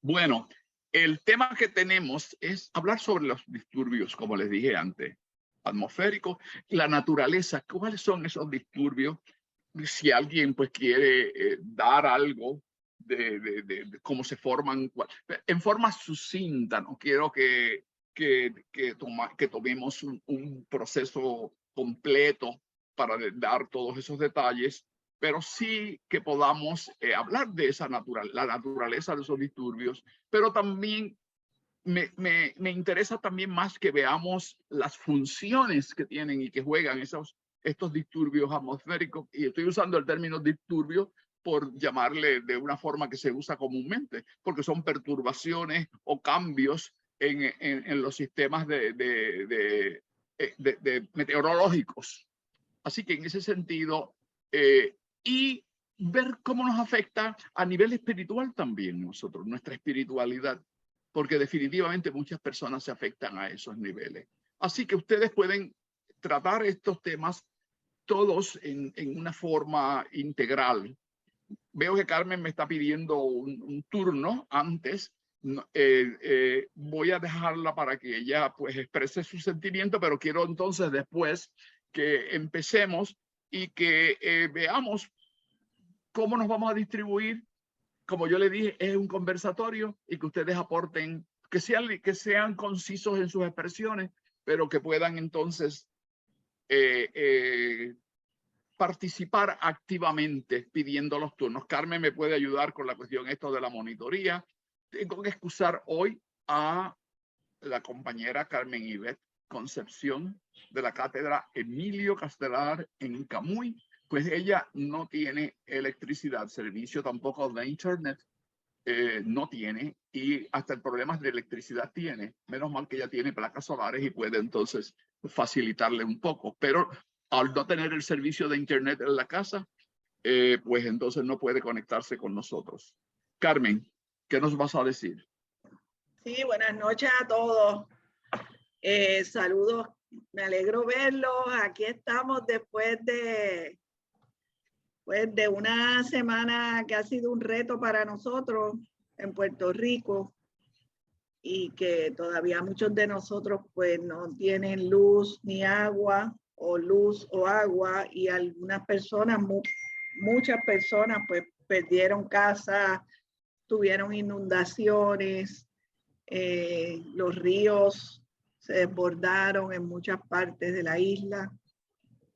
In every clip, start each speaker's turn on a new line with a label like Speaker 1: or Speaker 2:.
Speaker 1: Bueno, el tema que tenemos es hablar sobre los disturbios, como les dije antes, atmosféricos, la naturaleza. ¿Cuáles son esos disturbios? Si alguien pues quiere dar algo de cómo se forman en forma sucinta, no quiero que tomemos un proceso completo para dar todos esos detalles, pero sí que podamos hablar de esa la naturaleza de esos disturbios, pero también me interesa también más que veamos las funciones que tienen y que juegan estos disturbios atmosféricos. Y estoy usando el término disturbio por llamarle de una forma que se usa comúnmente, porque son perturbaciones o cambios en los sistemas de meteorológicos. Así que en ese sentido, y ver cómo nos afecta a nivel espiritual también nosotros, nuestra espiritualidad, porque definitivamente muchas personas se afectan a esos niveles. Así que ustedes pueden tratar estos temas todos en una forma integral. Veo que Carmen me está pidiendo un turno antes. Voy a dejarla para que ella pues exprese su sentimiento, pero quiero entonces después que empecemos y que veamos cómo nos vamos a distribuir. Como yo le dije, es un conversatorio y que ustedes aporten, que sean concisos en sus expresiones, pero que puedan entonces participar activamente pidiendo los turnos. Carmen me puede ayudar con la cuestión esto de la monitoría. Tengo que excusar hoy a la compañera Carmen Ivette Concepción de la cátedra Emilio Castelar en Camuy, pues ella no tiene electricidad, servicio tampoco de internet, no tiene, y hasta el problema de electricidad tiene. Menos mal que ella tiene placas solares y puede entonces facilitarle un poco, pero al no tener el servicio de internet en la casa, pues entonces no puede conectarse con nosotros. Carmen, ¿qué nos vas a decir?
Speaker 2: Sí, buenas noches a todos. Saludos, me alegro verlos. Aquí estamos después de una semana que ha sido un reto para nosotros en Puerto Rico y que todavía muchos de nosotros pues no tienen luz ni agua, o luz o agua, y algunas personas, muchas personas pues perdieron casa, tuvieron inundaciones, los ríos se desbordaron en muchas partes de la isla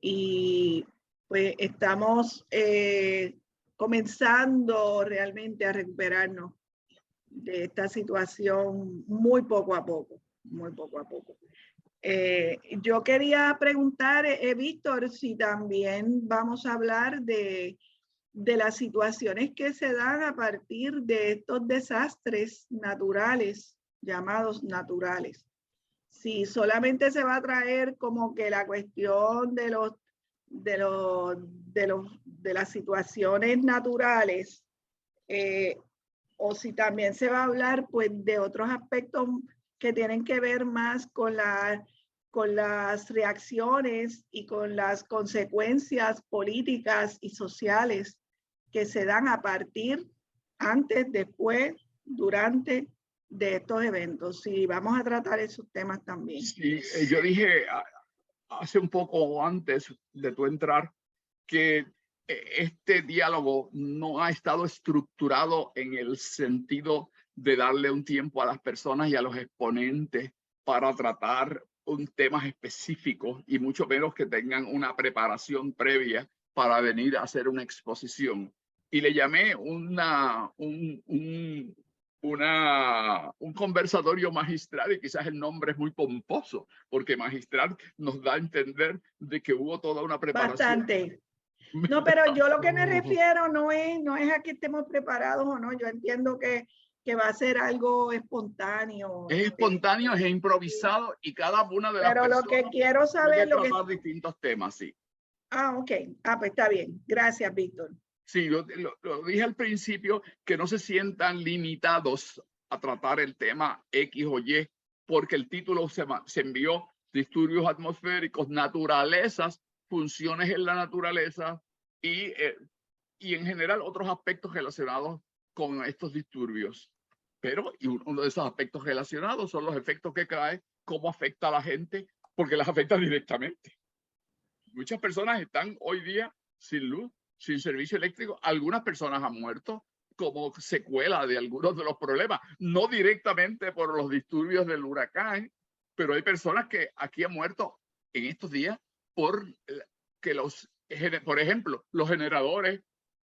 Speaker 2: y pues estamos comenzando realmente a recuperarnos de esta situación muy poco a poco, muy poco a poco. Yo quería preguntar, Víctor, si también vamos a hablar de las situaciones que se dan a partir de estos desastres naturales, llamados naturales. Si solamente se va a traer como que la cuestión de las situaciones naturales, o si también se va a hablar pues de otros aspectos que tienen que ver más con las reacciones y con las consecuencias políticas y sociales que se dan a partir, antes, después, durante de estos eventos. Sí, vamos a tratar esos temas también.
Speaker 1: Sí, yo dije hace un poco antes de tu entrar que este diálogo no ha estado estructurado en el sentido de darle un tiempo a las personas y a los exponentes para tratar un tema específico, y mucho menos que tengan una preparación previa para venir a hacer una exposición. Y le llamé un conversatorio magistral, y quizás el nombre es muy pomposo, porque magistral nos da a entender de que hubo toda una preparación.
Speaker 2: Bastante. No, pero yo lo que me refiero no es a que estemos preparados o no. Yo entiendo que va a ser algo espontáneo.
Speaker 1: Es espontáneo, es improvisado, y cada una de las personas
Speaker 2: lo que quiero saber
Speaker 1: puede tratar distintos temas, sí.
Speaker 2: Ok. Pues está bien. Gracias, Víctor.
Speaker 1: Sí, lo dije al principio, que no se sientan limitados a tratar el tema X o Y, porque el título se envió disturbios atmosféricos, naturalezas, funciones en la naturaleza y en general otros aspectos relacionados con estos disturbios. Pero y uno de esos aspectos relacionados son los efectos que cae, cómo afecta a la gente, porque las afecta directamente. Muchas personas están hoy día sin luz, sin servicio eléctrico. Algunas personas han muerto como secuela de algunos de los problemas, no directamente por los disturbios del huracán, pero hay personas que aquí han muerto en estos días por que por ejemplo, los generadores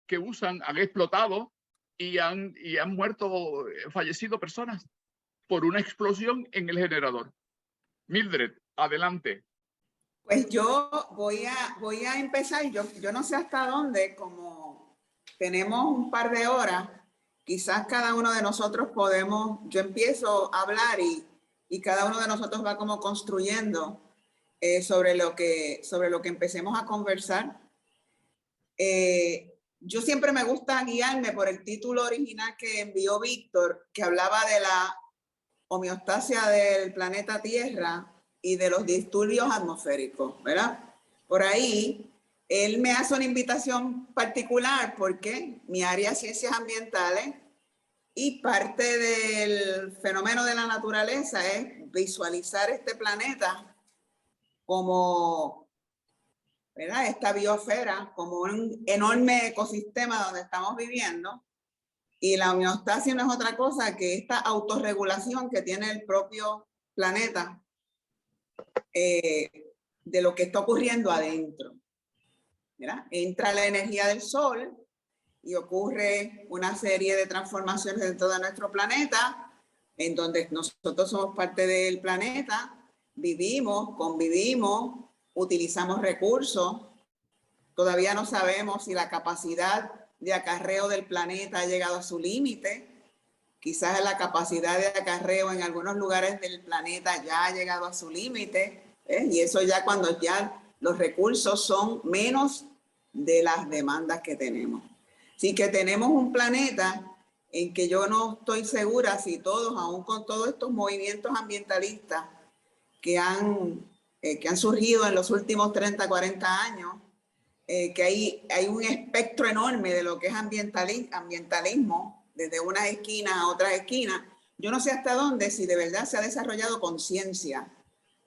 Speaker 1: que usan han explotado y han muerto, fallecido personas por una explosión en el generador. Mildred, adelante.
Speaker 3: Pues yo voy a empezar, yo no sé hasta dónde, como tenemos un par de horas, quizás cada uno de nosotros yo empiezo a hablar y cada uno de nosotros va como construyendo sobre lo que empecemos a conversar. Yo siempre me gusta guiarme por el título original que envió Víctor, que hablaba de la homeostasia del planeta Tierra y de los disturbios atmosféricos, ¿verdad? Por ahí, él me hace una invitación particular porque mi área de ciencias ambientales y parte del fenómeno de la naturaleza es visualizar este planeta como, ¿verdad? Esta biosfera, como un enorme ecosistema donde estamos viviendo. Y la homeostasia no es otra cosa que esta autorregulación que tiene el propio planeta de lo que está ocurriendo adentro. ¿Verdad? Entra la energía del sol y ocurre una serie de transformaciones dentro de nuestro planeta, en donde nosotros somos parte del planeta, vivimos, convivimos, utilizamos recursos. Todavía no sabemos si la capacidad de acarreo del planeta ha llegado a su límite. Quizás la capacidad de acarreo en algunos lugares del planeta ya ha llegado a su límite, y eso ya cuando ya los recursos son menos de las demandas que tenemos. Así que tenemos un planeta en que yo no estoy segura si todos, aún con todos estos movimientos ambientalistas que han surgido en los últimos 30, 40 años, que hay un espectro enorme de lo que es ambientalismo, desde unas esquinas a otras esquinas. Yo no sé hasta dónde, si de verdad se ha desarrollado conciencia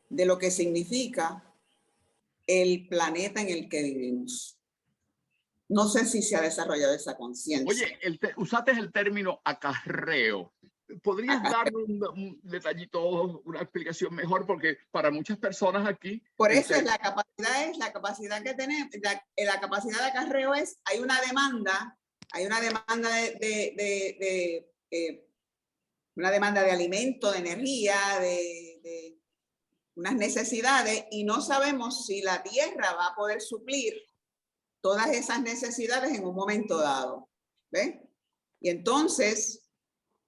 Speaker 3: de lo que significa el planeta en el que vivimos. No sé si se ha desarrollado esa conciencia.
Speaker 1: Oye, usaste el término acarreo. ¿Podrías dar un detallito, una explicación mejor? Porque para muchas personas aquí...
Speaker 3: Por eso la capacidad que tenemos, la capacidad de acarreo es, hay una demanda de alimento, de energía, de unas necesidades, y no sabemos si la Tierra va a poder suplir todas esas necesidades en un momento dado. ¿Ves? Y entonces,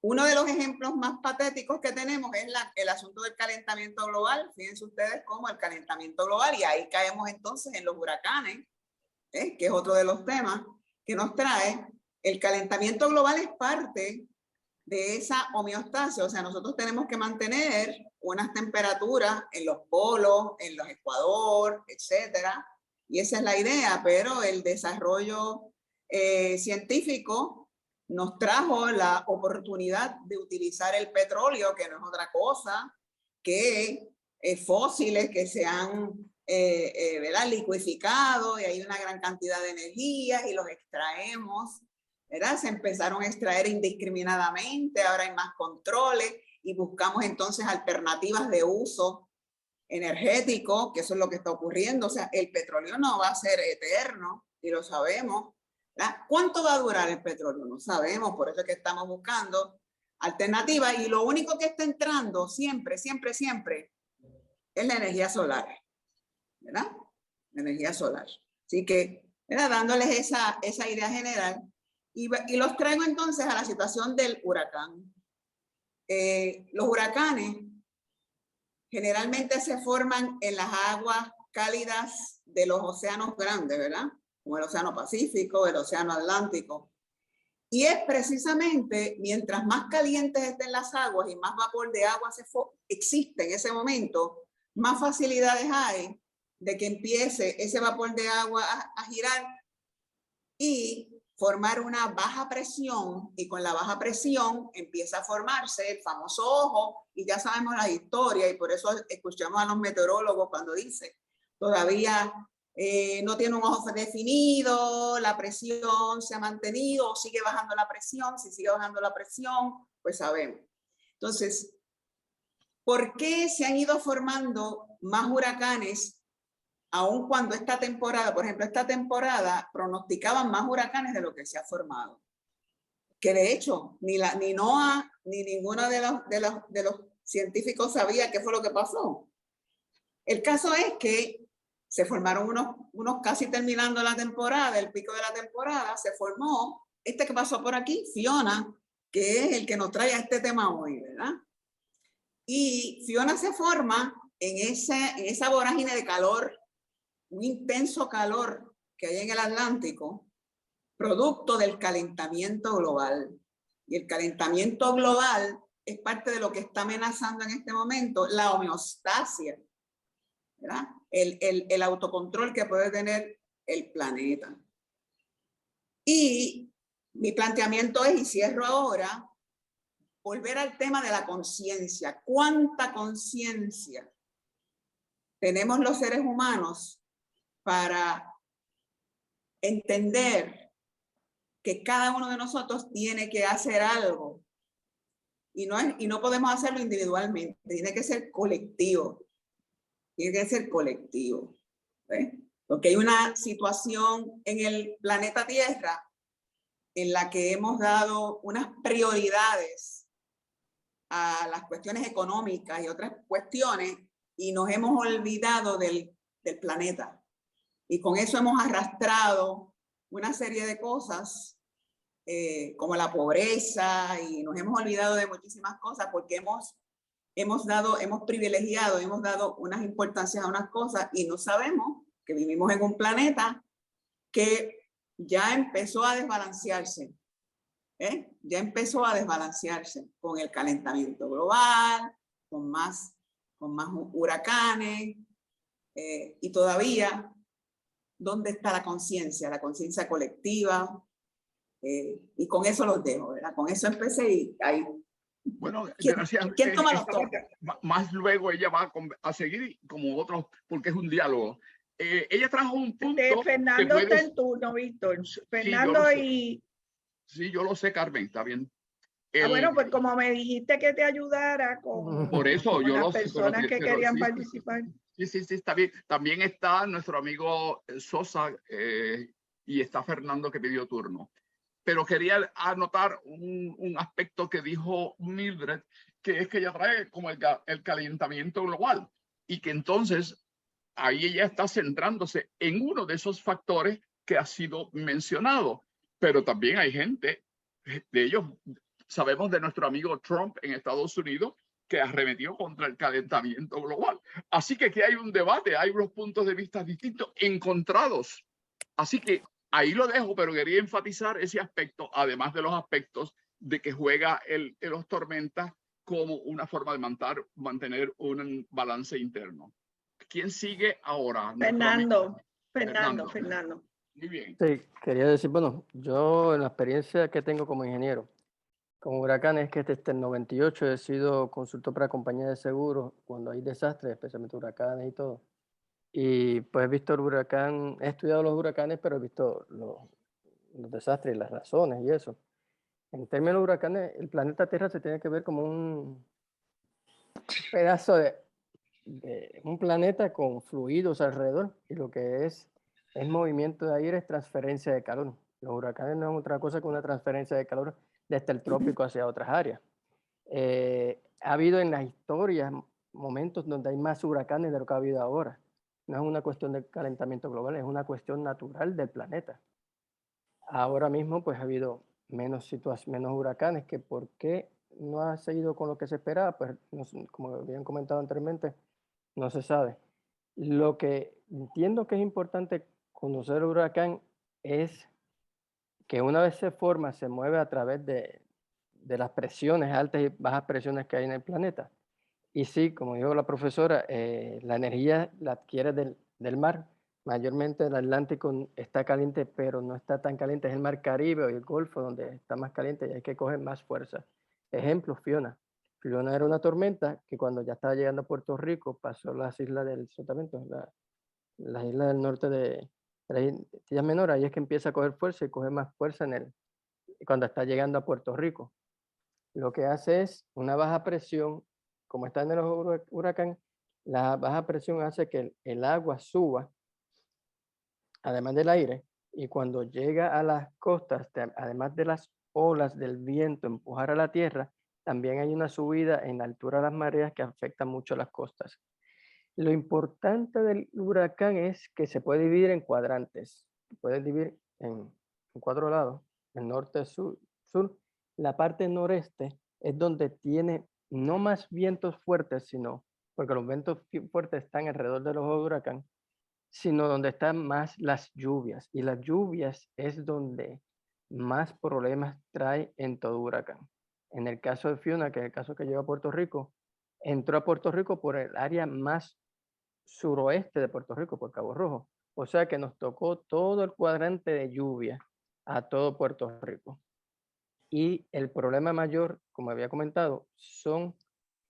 Speaker 3: uno de los ejemplos más patéticos que tenemos es el asunto del calentamiento global. Fíjense ustedes cómo el calentamiento global, y ahí caemos entonces en los huracanes, que es otro de los temas que nos trae. El calentamiento global es parte de esa homeostasia, o sea, nosotros tenemos que mantener unas temperaturas en los polos, en los ecuador, etcétera, y esa es la idea, pero el desarrollo científico nos trajo la oportunidad de utilizar el petróleo, que no es otra cosa que fósiles que se han ¿verdad? Liquificado, y hay una gran cantidad de energía y los extraemos, ¿verdad? Se empezaron a extraer indiscriminadamente, ahora hay más controles y buscamos entonces alternativas de uso energético, que eso es lo que está ocurriendo. O sea, el petróleo no va a ser eterno y lo sabemos. ¿Verdad? ¿Cuánto va a durar el petróleo? No sabemos, por eso es que estamos buscando alternativas, y lo único que está entrando siempre, siempre, siempre es la energía solar, ¿verdad? La energía solar. Así que, ¿verdad? Dándoles esa idea general. Y los traigo entonces a la situación del huracán. Los huracanes generalmente se forman en las aguas cálidas de los océanos grandes, ¿verdad? Como el Océano Pacífico, el Océano Atlántico. Y es precisamente mientras más calientes estén las aguas y más vapor de agua existe en ese momento, más facilidades hay de que empiece ese vapor de agua a girar y formar una baja presión y con la baja presión empieza a formarse el famoso ojo y ya sabemos la historia y por eso escuchamos a los meteorólogos cuando dicen todavía no tiene un ojo definido, la presión se ha mantenido o sigue bajando la presión. Si sigue bajando la presión, pues sabemos. Entonces, ¿por qué se han ido formando más huracanes aun cuando esta temporada, por ejemplo, esta temporada pronosticaban más huracanes de lo que se ha formado? Que de hecho, ni NOAA ni ninguno de los científicos sabía qué fue lo que pasó. El caso es que se formaron unos casi terminando la temporada, el pico de la temporada, se formó este que pasó por aquí, Fiona, que es el que nos trae a este tema hoy, ¿verdad? Y Fiona se forma en esa vorágine de calor, un intenso calor que hay en el Atlántico, producto del calentamiento global. Y el calentamiento global es parte de lo que está amenazando en este momento la homeostasia, ¿verdad? El autocontrol que puede tener el planeta. Y mi planteamiento es, y cierro ahora, volver al tema de la conciencia. ¿Cuánta conciencia tenemos los seres humanos para entender que cada uno de nosotros tiene que hacer algo? Y no podemos hacerlo individualmente, tiene que ser colectivo. Tiene que ser colectivo. ¿Ves? Porque hay una situación en el planeta Tierra en la que hemos dado unas prioridades a las cuestiones económicas y otras cuestiones y nos hemos olvidado del planeta. Y con eso hemos arrastrado una serie de cosas como la pobreza y nos hemos olvidado de muchísimas cosas porque hemos privilegiado, hemos dado unas importancias a unas cosas y no sabemos que vivimos en un planeta que ya empezó a desbalancearse. Ya empezó a desbalancearse con el calentamiento global, con más huracanes y todavía, ¿dónde está la conciencia colectiva? Y con eso los dejo, ¿verdad? Con eso empecé y ahí.
Speaker 1: Bueno,
Speaker 3: gracias. ¿Quién toma los tonos?
Speaker 1: Más luego ella va a seguir como otros, porque es un diálogo. Ella trajo un punto.
Speaker 2: Fernando está en turno, Víctor. Fernando
Speaker 1: Sí, yo lo sé, Carmen, está bien.
Speaker 2: Bueno, pues como me dijiste que te ayudara con,
Speaker 1: por eso,
Speaker 2: con
Speaker 1: yo
Speaker 2: las
Speaker 1: lo sé,
Speaker 2: personas que querían participar.
Speaker 1: Sí, está bien. También está nuestro amigo Sosa y está Fernando que pidió turno. Pero quería anotar un aspecto que dijo Mildred, que es que ella trae como el calentamiento global y que entonces ahí ella está centrándose en uno de esos factores que ha sido mencionado. Pero también hay gente, de ellos sabemos de nuestro amigo Trump en Estados Unidos, que arremetió contra el calentamiento global. Así que aquí hay un debate, hay unos puntos de vista distintos, encontrados. Así que ahí lo dejo, pero quería enfatizar ese aspecto, además de los aspectos de que juega los tormentas como una forma de mantener un balance interno. ¿Quién sigue ahora?
Speaker 2: Fernando.
Speaker 1: Muy bien.
Speaker 4: Sí, quería decir, bueno, yo en la experiencia que tengo como ingeniero con huracanes es que desde el 98 he sido consultor para compañías de seguros cuando hay desastres, especialmente huracanes y todo. Y pues he visto el huracán, he estudiado los huracanes, pero he visto los desastres y las razones y eso. En términos de huracanes, el planeta Tierra se tiene que ver como un pedazo de un planeta con fluidos alrededor, y lo que es movimiento de aire, es transferencia de calor. Los huracanes no es otra cosa que una transferencia de calor desde el trópico hacia otras áreas. Ha habido en la historia momentos donde hay más huracanes de lo que ha habido ahora. No es una cuestión de calentamiento global, es una cuestión natural del planeta. Ahora mismo pues ha habido menos huracanes, que por qué no ha seguido con lo que se esperaba, pues no, como habían comentado anteriormente, no se sabe. Lo que entiendo que es importante conocer el huracán es que una vez se forma, se mueve a través de las presiones, altas y bajas presiones que hay en el planeta. Y sí, como dijo la profesora, la energía la adquiere del mar, mayormente el Atlántico está caliente, pero no está tan caliente. Es el Mar Caribe o el Golfo donde está más caliente y hay que coger más fuerza. Ejemplo, Fiona. Fiona era una tormenta que cuando ya estaba llegando a Puerto Rico pasó las islas del Sotavento, las islas del norte de las Islas Menores. Ahí es que empieza a coger fuerza y coge más fuerza cuando está llegando a Puerto Rico. Lo que hace es una baja presión, como está en el huracán, la baja presión hace que el agua suba, además del aire, y cuando llega a las costas, además de las olas del viento empujar a la tierra, también hay una subida en la altura de las mareas que afecta mucho a las costas. Lo importante del huracán es que se puede dividir en cuadrantes, puede dividir en 4 lados, el norte, sur. La parte noreste es donde tiene no más vientos fuertes, sino, porque los vientos fuertes están alrededor de los huracanes, sino donde están más las lluvias. Y las lluvias es donde más problemas trae en todo huracán. En el caso de Fiona, que es el caso que llegó a Puerto Rico, entró a Puerto Rico por el área más suroeste de Puerto Rico, por Cabo Rojo. O sea que nos tocó todo el cuadrante de lluvia a todo Puerto Rico. Y el problema mayor, como había comentado, son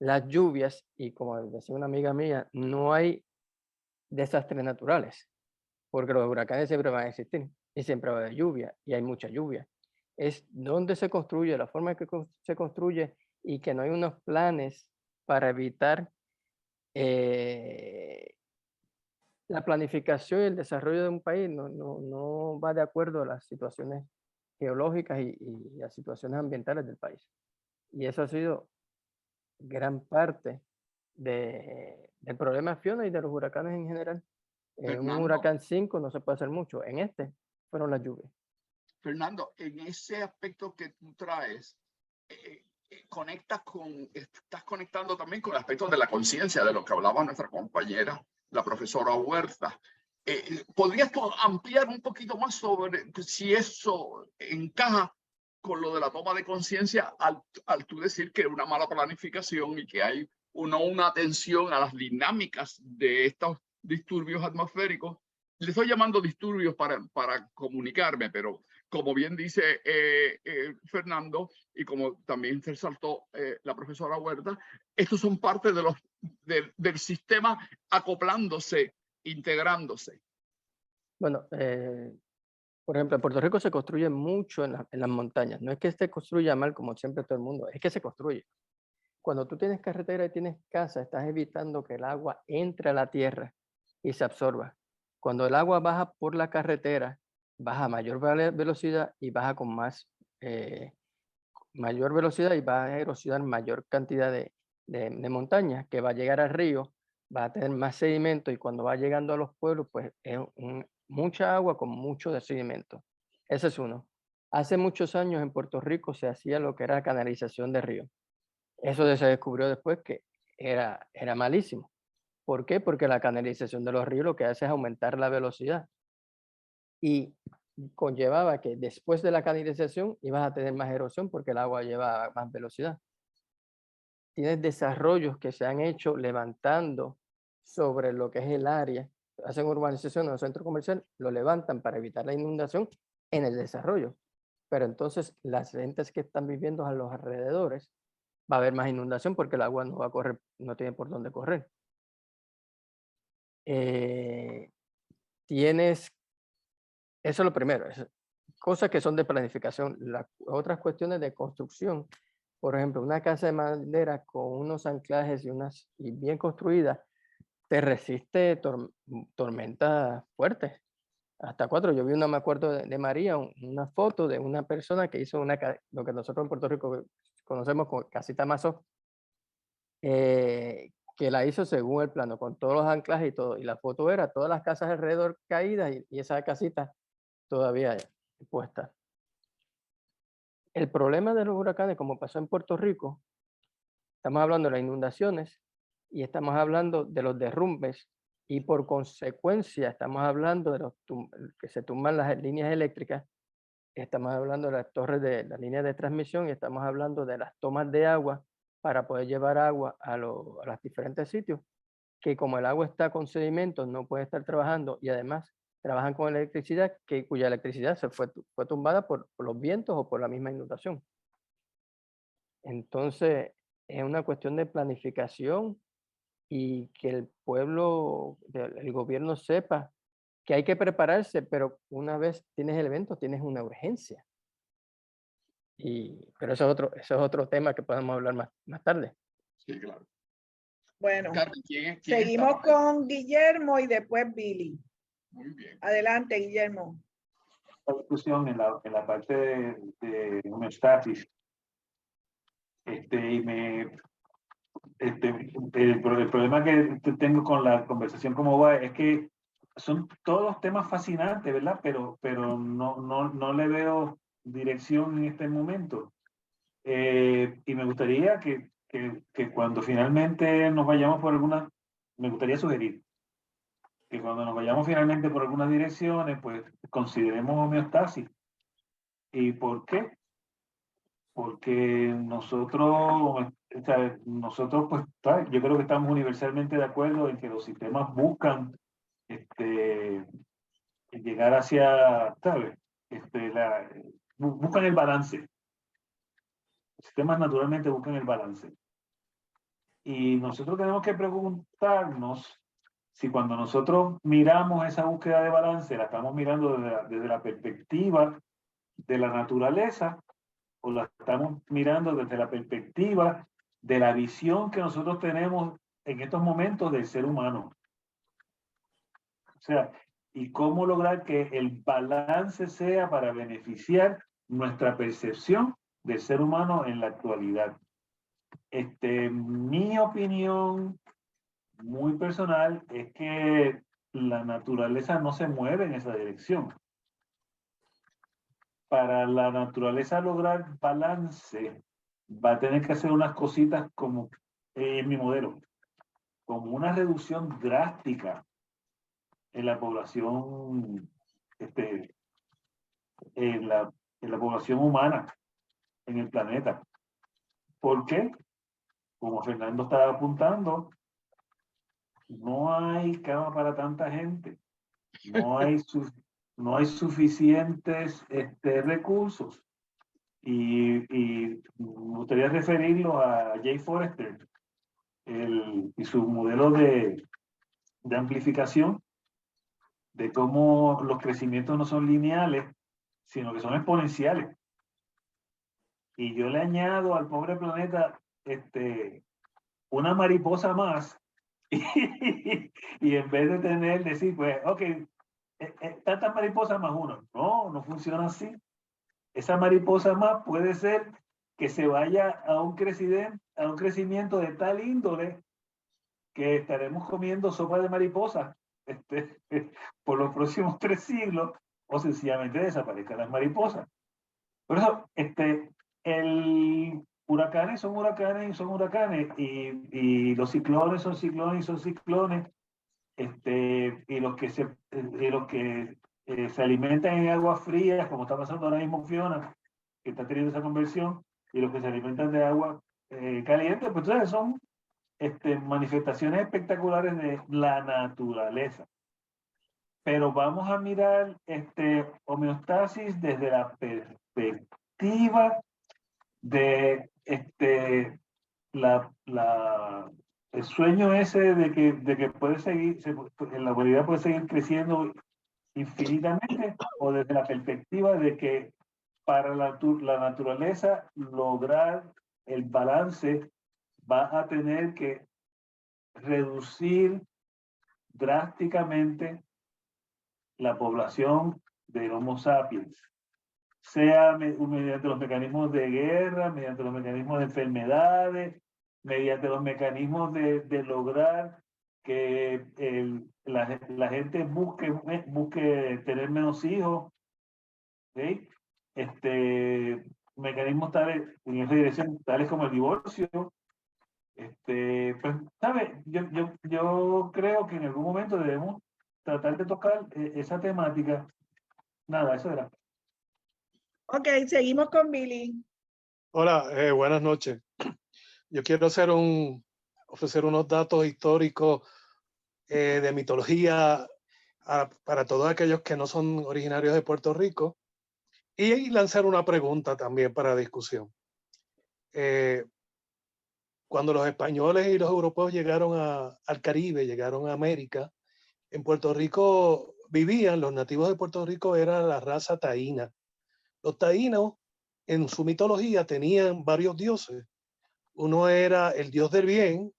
Speaker 4: las lluvias y como decía una amiga mía, no hay desastres naturales, porque los huracanes siempre van a existir y siempre va a haber lluvia y hay mucha lluvia. Es donde se construye, la forma en que se construye y que no hay unos planes para evitar la planificación y el desarrollo de un país no va de acuerdo a las situaciones geológicas y las situaciones ambientales del país. Y eso ha sido gran parte del problema Fiona y de los huracanes en general. En un
Speaker 1: Fernando,
Speaker 4: huracán 5 no se puede hacer mucho. En este fueron las lluvias.
Speaker 1: Fernando, en ese aspecto que tú traes, estás conectando también con el aspecto de la conciencia, de lo que hablaba nuestra compañera, la profesora Huerta. ¿Podrías ampliar un poquito más sobre si eso encaja con lo de la toma de conciencia al tú decir que una mala planificación y que hay una atención a las dinámicas de estos disturbios atmosféricos? Le estoy llamando disturbios para comunicarme, pero como bien dice Fernando, y como también se resaltó la profesora Huerta, estos son parte del sistema acoplándose, integrándose.
Speaker 4: Bueno, por ejemplo, en Puerto Rico se construye mucho en las montañas. No es que se construya mal, como siempre todo el mundo, es que se construye. Cuando tú tienes carretera y tienes casa, estás evitando que el agua entre a la tierra y se absorba. Cuando el agua baja por la carretera, baja a mayor velocidad y baja con mayor velocidad y va a erosionar mayor cantidad de montañas que va a llegar al río, va a tener más sedimento y cuando va llegando a los pueblos, pues es mucha agua con mucho de sedimento. Ese es uno. Hace muchos años en Puerto Rico se hacía lo que era canalización de río. Eso se descubrió después que era malísimo. ¿Por qué? Porque la canalización de los ríos lo que hace es aumentar la velocidad y conllevaba que después de la canalización ibas a tener más erosión porque el agua lleva más velocidad. Tienes desarrollos que se han hecho levantando sobre lo que es el área, hacen urbanización en los centros comerciales, lo levantan para evitar la inundación en el desarrollo. Pero entonces las gentes que están viviendo a los alrededores va a haber más inundación porque el agua no va a correr, no tiene por dónde correr. Eso es lo primero, cosas que son de planificación. Las otras cuestiones de construcción, por ejemplo, una casa de madera con unos anclajes y bien construida, te resiste tormentas fuertes, hasta 4. Yo vi me acuerdo de María, una foto de una persona que hizo lo que nosotros en Puerto Rico conocemos como casita mazo, que la hizo según el plano, con todos los anclajes y todo. Y la foto era todas las casas alrededor caídas y esa casita todavía puesta. El problema de los huracanes, como pasó en Puerto Rico, estamos hablando de las inundaciones y estamos hablando de los derrumbes y por consecuencia estamos hablando de que se tumban las líneas eléctricas, estamos hablando de las torres de las líneas de transmisión y estamos hablando de las tomas de agua para poder llevar agua a los diferentes sitios. que como el agua está con sedimentos, no puede estar trabajando y además trabajan con electricidad, cuya electricidad fue tumbada por los vientos o por la misma inundación. Entonces, es una cuestión de planificación y que el pueblo, el gobierno sepa que hay que prepararse, pero una vez tienes el evento, tienes una urgencia. Pero eso es otro tema que podemos hablar más tarde.
Speaker 1: Sí, claro.
Speaker 2: Bueno,
Speaker 1: Carmen, ¿quién
Speaker 2: seguimos
Speaker 1: está?
Speaker 2: con Guillermo y después Billy.
Speaker 1: Muy bien.
Speaker 2: Adelante, Guillermo.
Speaker 5: La discusión en la parte de homeostasis. El problema que tengo con la conversación como va es que son todos temas fascinantes, ¿verdad? Pero no le veo dirección en este momento. Y me gustaría que cuando finalmente nos vayamos por me gustaría sugerir que cuando nos vayamos finalmente por algunas direcciones, pues consideremos homeostasis. ¿Y por qué? Porque nosotros, pues, ¿sabes? Yo creo que estamos universalmente de acuerdo en que los sistemas buscan llegar hacia, ¿sabes? Buscan el balance. Los sistemas naturalmente buscan el balance. Y nosotros tenemos que preguntarnos si cuando nosotros miramos esa búsqueda de balance, la estamos mirando desde la perspectiva de la naturaleza, o la estamos mirando desde la perspectiva de la visión que nosotros tenemos en estos momentos del ser humano. O sea, y cómo lograr que el balance sea para beneficiar nuestra percepción del ser humano en la actualidad. Mi opinión muy personal es que la naturaleza no se mueve en esa dirección. Para la naturaleza lograr balance, va a tener que hacer unas cositas como en mi modelo, como una reducción drástica en la población, en la población humana en el planeta. ¿Por qué? Como Fernando estaba apuntando, no hay cama para tanta gente, no hay suficientes recursos. Y me gustaría referirlo a Jay Forrester y su modelo de amplificación, de cómo los crecimientos no son lineales, sino que son exponenciales. Y yo le añado al pobre planeta una mariposa más y en vez de decir, pues, ok, tantas mariposas más uno. No funciona así. Esa mariposa más puede ser que se vaya a un crecimiento de tal índole que estaremos comiendo sopa de mariposa por los próximos 3 siglos, o sencillamente desaparezcan las mariposas. Por eso, huracanes son huracanes y son huracanes, y los ciclones son ciclones y son ciclones, y los que se alimentan en aguas frías, como está pasando ahora mismo Fiona, que está teniendo esa conversión, y los que se alimentan de agua caliente, pues entonces son manifestaciones espectaculares de la naturaleza. Pero vamos a mirar homeostasis desde la perspectiva de el sueño ese de que puede seguir, la humanidad puede seguir creciendo infinitamente, o desde la perspectiva de que para la naturaleza lograr el balance va a tener que reducir drásticamente la población de Homo sapiens, sea mediante los mecanismos de guerra, mediante los mecanismos de enfermedades, mediante los mecanismos de lograr que la gente busque tener menos hijos, ¿sí? Mecanismos tales en esa dirección, tales como el divorcio. Pues, ¿sabe? Yo creo que en algún momento debemos tratar de tocar esa temática. Nada, eso era.
Speaker 2: Ok, seguimos con Billy.
Speaker 6: Hola, buenas noches. Yo quiero ofrecer unos datos históricos de mitología para todos aquellos que no son originarios de Puerto Rico y lanzar una pregunta también para discusión. Cuando los españoles y los europeos llegaron al Caribe, llegaron a América, en Puerto Rico vivían, los nativos de Puerto Rico era la raza taína. Los taínos en su mitología tenían varios dioses. Uno era el dios del bien,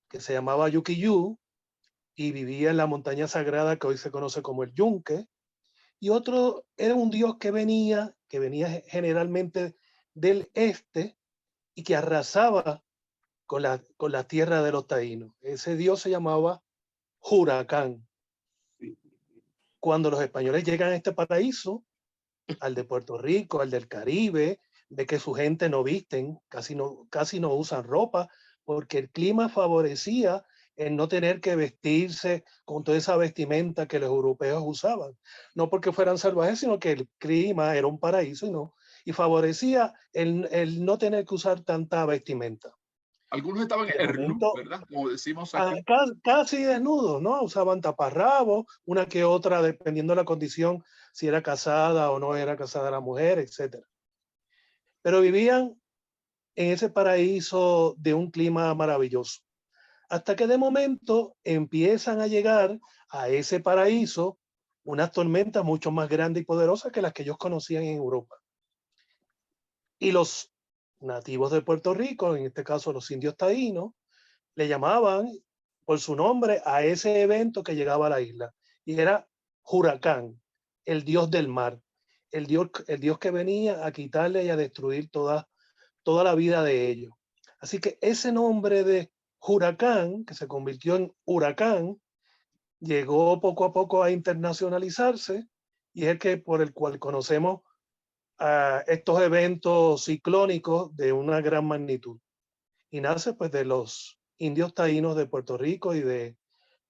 Speaker 6: que se llamaba Yukiyu, y vivía en la montaña sagrada que hoy se conoce como el Yunque. Y otro era un dios que venía generalmente del este y que arrasaba con la tierra de los taínos. Ese dios se llamaba Huracán. Cuando los españoles llegan a este paraíso, al de Puerto Rico, al del Caribe, de que su gente no visten, casi no usan ropa, porque el clima favorecía el no tener que vestirse con toda esa vestimenta que los europeos usaban. No porque fueran salvajes, sino que el clima era un paraíso y favorecía el no tener que usar tanta vestimenta.
Speaker 1: Algunos estaban
Speaker 6: De
Speaker 1: erlu,
Speaker 6: momento,
Speaker 1: ¿verdad? Como decimos aquí.
Speaker 6: casi desnudos, ¿no? Usaban taparrabos, una que otra, dependiendo de la condición, si era casada o no era casada la mujer, etc. Pero vivían en ese paraíso de un clima maravilloso. Hasta que de momento empiezan a llegar a ese paraíso unas tormentas mucho más grandes y poderosas que las que ellos conocían en Europa. Y los nativos de Puerto Rico, en este caso los indios taínos, le llamaban por su nombre a ese evento que llegaba a la isla. Y era Huracán, el dios del mar, el dios que venía a quitarle y a destruir toda la vida de ellos. Así que ese nombre de Huracán, que se convirtió en Huracán, llegó poco a poco a internacionalizarse y es el que por el cual conocemos estos eventos ciclónicos de una gran magnitud. Y nace pues de los indios taínos de Puerto Rico y de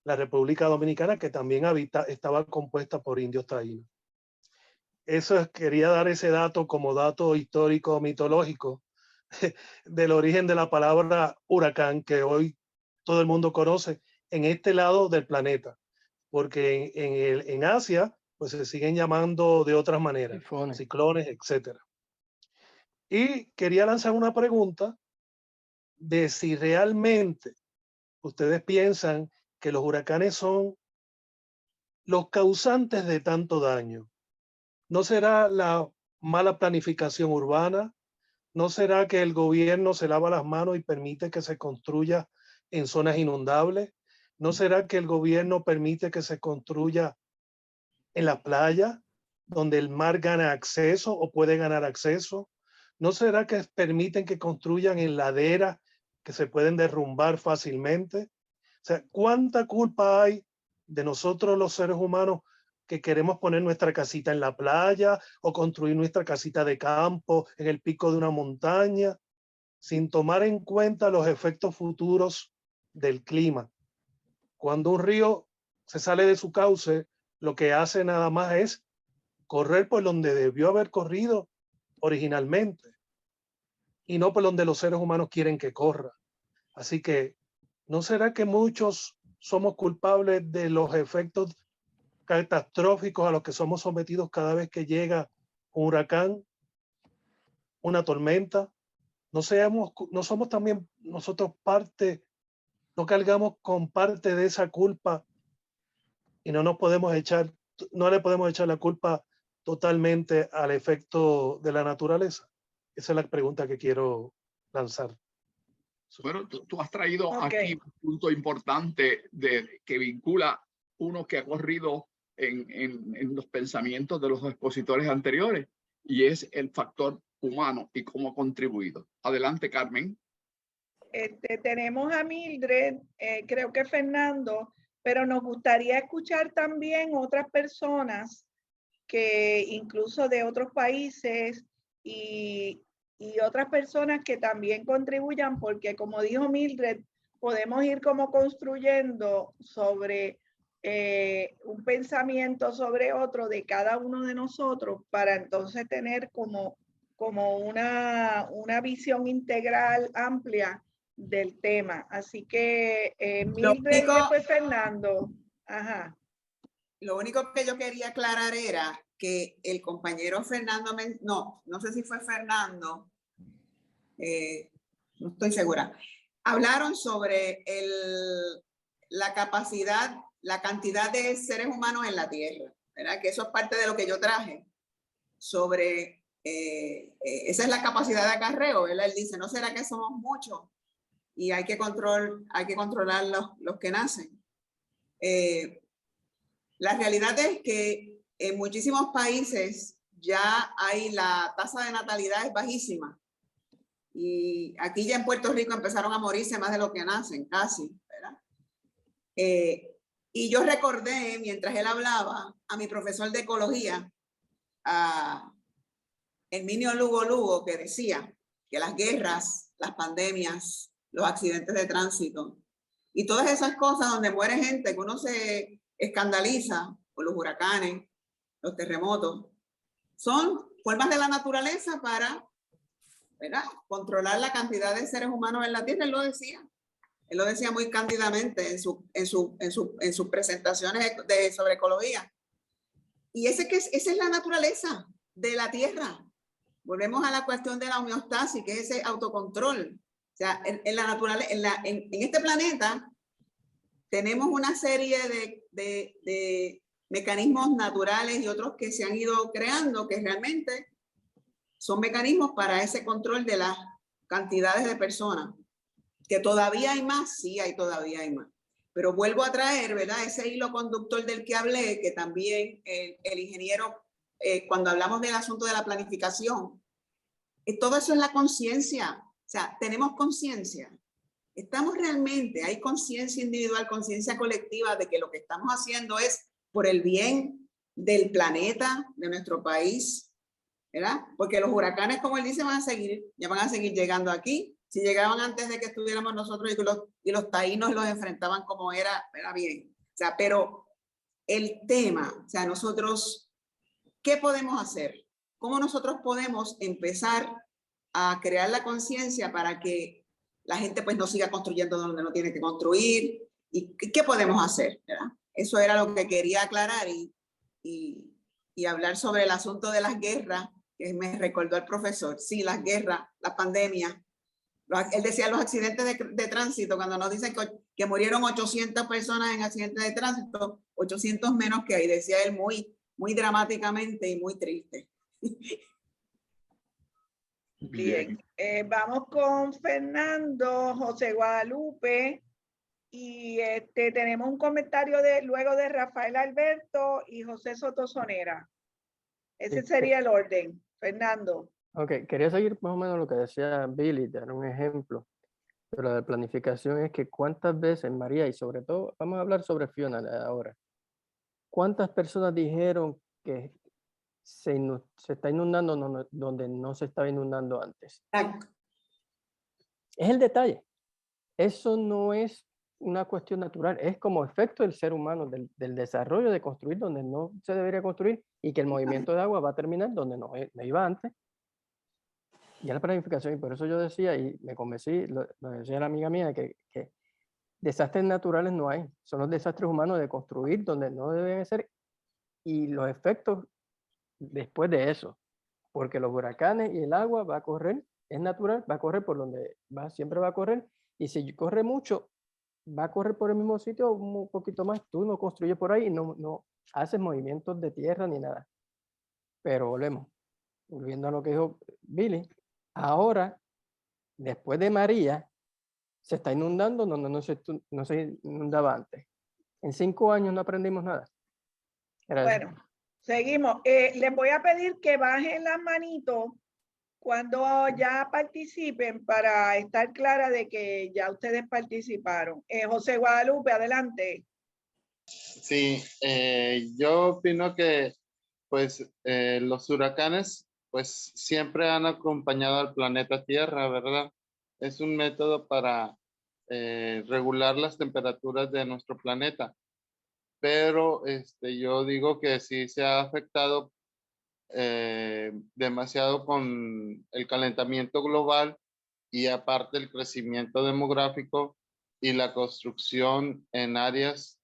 Speaker 6: la República Dominicana, que también estaba compuesta por indios taínos. Quería dar ese dato como dato histórico en del origen de la palabra huracán, que hoy todo el mundo conoce en este lado del planeta, porque en Asia pues se siguen llamando de otras maneras, ciclones, etc. Y quería lanzar una pregunta de si realmente ustedes piensan que los huracanes son los causantes de tanto daño. ¿No será la mala planificación urbana? ¿No será que el gobierno se lava las manos y permite que se construya en zonas inundables? ¿No será que el gobierno permite que se construya en la playa, donde el mar gana acceso o puede ganar acceso? ¿No será que permiten que construyan en laderas que se pueden derrumbar fácilmente? O sea, ¿cuánta culpa hay de nosotros los seres humanos que queremos poner nuestra casita en la playa o construir nuestra casita de campo en el pico de una montaña, sin tomar en cuenta los efectos futuros del clima? Cuando un río se sale de su cauce, lo que hace nada más es correr por donde debió haber corrido originalmente y no por donde los seres humanos quieren que corra. Así que, ¿no será que muchos somos culpables de los efectos catastróficos a los que somos sometidos cada vez que llega un huracán, una tormenta? ¿No somos también nosotros parte, no cargamos con parte de esa culpa y no le podemos echar la culpa totalmente al efecto de la naturaleza? Esa es la pregunta que quiero lanzar.
Speaker 1: Bueno, tú has traído aquí un punto importante que vincula uno que ha corrido en los pensamientos de los expositores anteriores, y es el factor humano y cómo ha contribuido. Adelante, Carmen.
Speaker 2: Tenemos a Mildred, creo que Fernando, pero nos gustaría escuchar también otras personas que incluso de otros países y otras personas que también contribuyan, porque como dijo Mildred, podemos ir como construyendo sobre un pensamiento sobre otro de cada uno de nosotros para entonces tener como una visión integral amplia del tema. Así que
Speaker 3: Lo
Speaker 2: Mildred y
Speaker 3: único-
Speaker 2: después Fernando. Ajá.
Speaker 3: Lo único que yo quería aclarar era que el compañero Fernando, no sé si fue Fernando, no estoy segura, hablaron sobre la capacidad, la cantidad de seres humanos en la Tierra, ¿verdad? Que eso es parte de lo que yo traje sobre, esa es la capacidad de acarreo, ¿verdad? Él dice, ¿no será que somos muchos? Y hay que controlar los que nacen. La realidad es que en muchísimos países ya hay la tasa de natalidad es bajísima. Y aquí ya en Puerto Rico empezaron a morirse más de lo que nacen, casi, ¿verdad? Y yo recordé, mientras él hablaba, a mi profesor de ecología, a Herminio Lugo Lugo, que decía que las guerras, las pandemias, los accidentes de tránsito y todas esas cosas donde muere gente que uno se escandaliza por los huracanes, los terremotos, son formas de la naturaleza para, ¿verdad?, controlar la cantidad de seres humanos en la Tierra. Él lo decía muy cándidamente en sus presentaciones sobre ecología. Y esa es la naturaleza de la Tierra. Volvemos a la cuestión de la homeostasis, que es ese autocontrol. O sea, en la naturaleza, en este planeta, tenemos una serie de mecanismos naturales y otros que se han ido creando que realmente son mecanismos para ese control de las cantidades de personas. Que todavía hay más, sí, todavía hay más. Pero vuelvo a traer, ¿verdad?, ese hilo conductor del que hablé, que también el ingeniero, cuando hablamos del asunto de la planificación, todo eso es la conciencia. O sea, tenemos conciencia. Estamos realmente, hay conciencia individual, conciencia colectiva de que lo que estamos haciendo es por el bien del planeta, de nuestro país, ¿verdad? Porque los huracanes, como él dice, ya van a seguir llegando aquí. Si llegaban antes de que estuviéramos nosotros y los taínos los enfrentaban como era bien. O sea, pero el tema, o sea, nosotros, ¿qué podemos hacer? ¿Cómo nosotros podemos empezar a crear la conciencia para que la gente pues no siga construyendo donde no tiene que construir? ¿Y qué podemos hacer? ¿Verdad? Eso era lo que quería aclarar y hablar sobre el asunto de las guerras, que me recordó el profesor. Sí, las guerras, las pandemias. Él decía los accidentes de tránsito, cuando nos dicen que murieron 800 personas en accidentes de tránsito, 800 menos que hay, decía él muy dramáticamente y muy triste.
Speaker 2: Bien. Vamos con Fernando, José Guadalupe, y tenemos un comentario luego de Rafael Alberto y José Soto Sonera. Ese sería el orden. Fernando.
Speaker 4: Ok, quería seguir más o menos lo que decía Billy, dar un ejemplo. Pero la planificación es que cuántas veces, María, y sobre todo, vamos a hablar sobre Fiona ahora. ¿Cuántas personas dijeron que se está inundando donde no se estaba inundando antes? Es el detalle. Eso no es una cuestión natural, es como efecto del ser humano, del desarrollo de construir donde no se debería construir y que el movimiento de agua va a terminar donde no iba antes. Ya la planificación, y por eso yo decía, y me convencí, lo decía la amiga mía, que desastres naturales no hay, son los desastres humanos de construir donde no deben ser y los efectos después de eso, porque los huracanes y el agua va a correr, es natural, va a correr por donde va, siempre va a correr, y si corre mucho, va a correr por el mismo sitio un poquito más, tú no construyes por ahí y no haces movimientos de tierra ni nada. Pero volviendo a lo que dijo Billy, ahora, después de María, se está inundando donde no se inundaba antes. En 5 años no aprendimos nada.
Speaker 2: Bueno, seguimos. Les voy a pedir que bajen las manitos cuando ya participen para estar clara de que ya ustedes participaron. José Guadalupe, adelante.
Speaker 7: Sí, yo opino que pues los huracanes pues siempre han acompañado al planeta Tierra, ¿verdad? Es un método para regular las temperaturas de nuestro planeta. Pero yo digo que sí se ha afectado demasiado con el calentamiento global y aparte el crecimiento demográfico y la construcción en áreas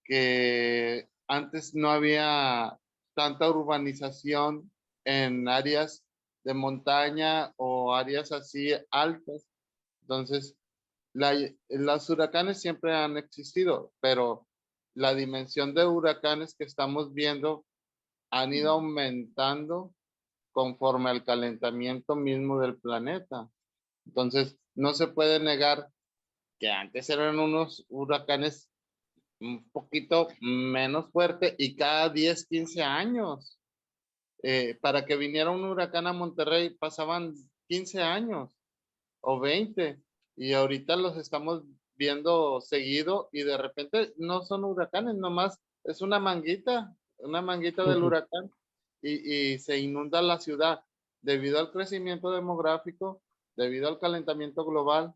Speaker 7: que antes no había tanta urbanización, en áreas de montaña o áreas así altas. Entonces, los huracanes siempre han existido, pero la dimensión de huracanes que estamos viendo han ido aumentando conforme al calentamiento mismo del planeta. Entonces, no se puede negar que antes eran unos huracanes un poquito menos fuertes y cada 10, 15 años. Para que viniera un huracán a Monterrey pasaban 15 años o 20 y ahorita los estamos viendo seguido y de repente no son huracanes, nomás es una manguita del huracán y se inunda la ciudad debido al crecimiento demográfico, debido al calentamiento global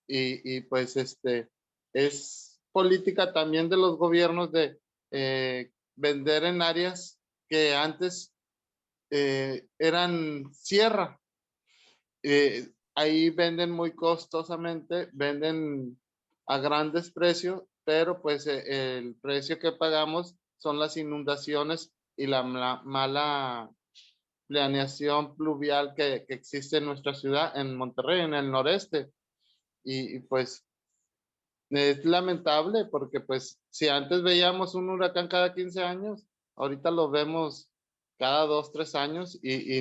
Speaker 7: y pues es política también de los gobiernos de vender en áreas que antes eran sierra. Ahí venden muy costosamente, venden a grandes precios, pero pues el precio que pagamos son las inundaciones y la mala planeación pluvial que existe en nuestra ciudad, en Monterrey, en el noreste. Y pues es lamentable porque pues si antes veíamos un huracán cada 15 años, ahorita lo vemos cada 2, 3 años y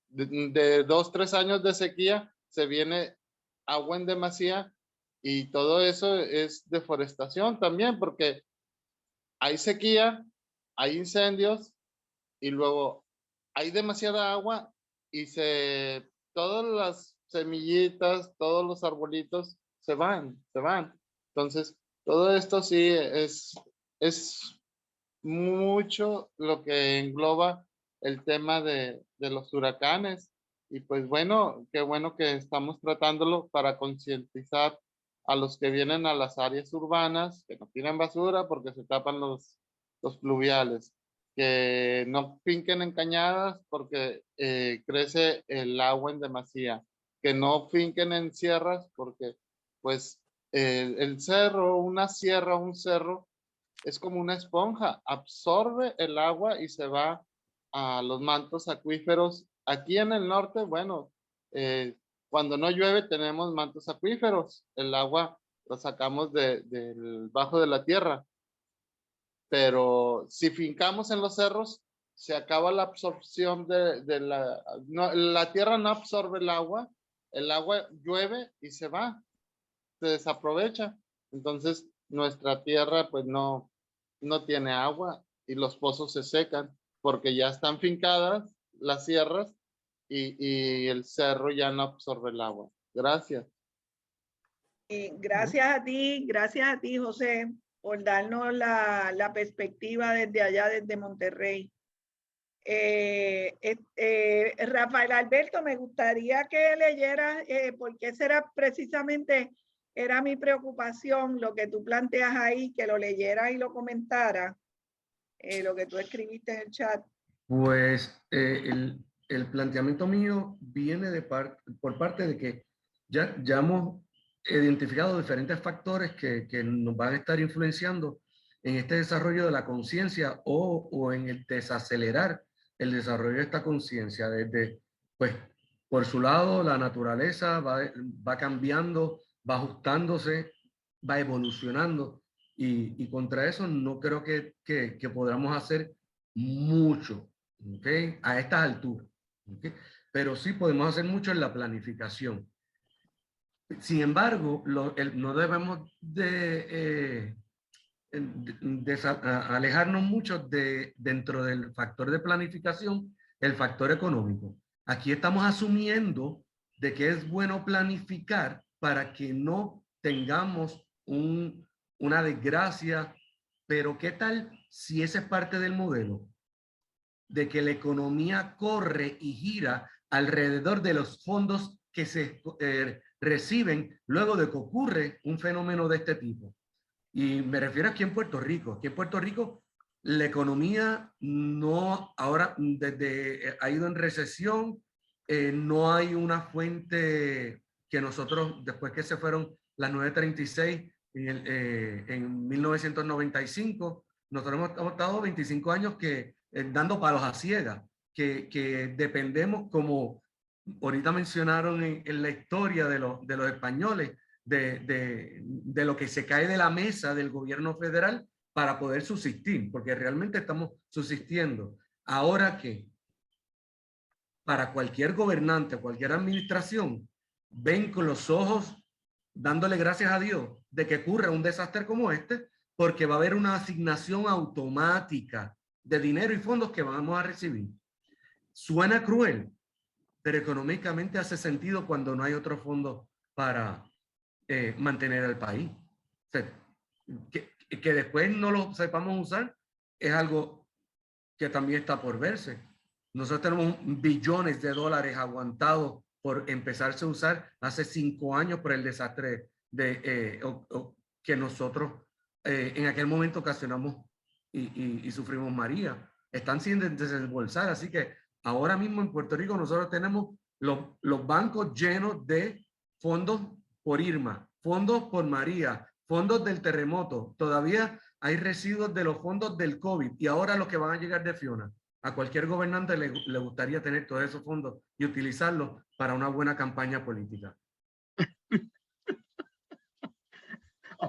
Speaker 7: de 2, 3 años de sequía se viene agua en demasía y todo eso es deforestación también porque hay sequía, hay incendios y luego hay demasiada agua y todas las semillitas, todos los arbolitos se van. Entonces, todo esto sí es mucho lo que engloba el tema de los huracanes. Y pues bueno, qué bueno que estamos tratándolo para concientizar a los que vienen a las áreas urbanas, que no tiren basura porque se tapan los pluviales, que no finquen en cañadas porque crece el agua en demasía, que no finquen en sierras porque pues el cerro, una sierra, un cerro, es como una esponja, absorbe el agua y se va a los mantos acuíferos. Aquí en el norte, bueno, cuando no llueve tenemos mantos acuíferos, el agua lo sacamos del bajo de la tierra, pero si fincamos en los cerros, se acaba la absorción la tierra no absorbe el agua llueve y se va, se desaprovecha. Entonces, nuestra tierra pues no tiene agua y los pozos se secan porque ya están fincadas las sierras y el cerro ya no absorbe el agua. Gracias.
Speaker 2: Gracias a ti, José, por darnos la perspectiva desde allá, desde Monterrey. Rafael Alberto, me gustaría que leyeras, porque será precisamente, era mi preocupación, lo que tú planteas ahí, que lo leyeras y lo comentaras, lo que tú escribiste en el chat.
Speaker 8: Pues el planteamiento mío viene por parte de que ya hemos identificado diferentes factores que nos van a estar influenciando en este desarrollo de la conciencia o en el desacelerar el desarrollo de esta conciencia. Desde, pues, por su lado, la naturaleza va cambiando, va ajustándose, va evolucionando y contra eso no creo que podamos hacer mucho, ¿okay? A estas alturas, ¿okay? Pero sí podemos hacer mucho en la planificación. Sin embargo, no debemos alejarnos mucho dentro del factor de planificación, el factor económico. Aquí estamos asumiendo de que es bueno planificar para que no tengamos una desgracia, pero ¿qué tal si ese es parte del modelo? De que la economía corre y gira alrededor de los fondos que se reciben luego de que ocurre un fenómeno de este tipo. Y me refiero aquí en Puerto Rico. Aquí en Puerto Rico la economía ahora ha ido en recesión, no hay una fuente que nosotros, después que se fueron las 936 en 1995, nosotros hemos estado 25 años dando palos a ciegas, que dependemos, como ahorita mencionaron en la historia de los españoles, de lo que se cae de la mesa del gobierno federal para poder subsistir, porque realmente estamos subsistiendo. Ahora que para cualquier gobernante, cualquier administración, ven con los ojos dándole gracias a Dios de que ocurra un desastre como este, porque va a haber una asignación automática de dinero y fondos que vamos a recibir. Suena cruel, pero económicamente hace sentido cuando no hay otro fondo para mantener al país. O sea, que después no lo sepamos usar es algo que también está por verse. Nosotros tenemos billones de dólares aguantados por empezarse a usar hace 5 años por el desastre que nosotros en aquel momento ocasionamos y sufrimos María. Están sin desembolsar, así que ahora mismo en Puerto Rico nosotros tenemos los bancos llenos de fondos por Irma, fondos por María, fondos del terremoto. Todavía hay residuos de los fondos del COVID y ahora los que van a llegar de Fiona. A cualquier gobernante le gustaría tener todos esos fondos y utilizarlos para una buena campaña política.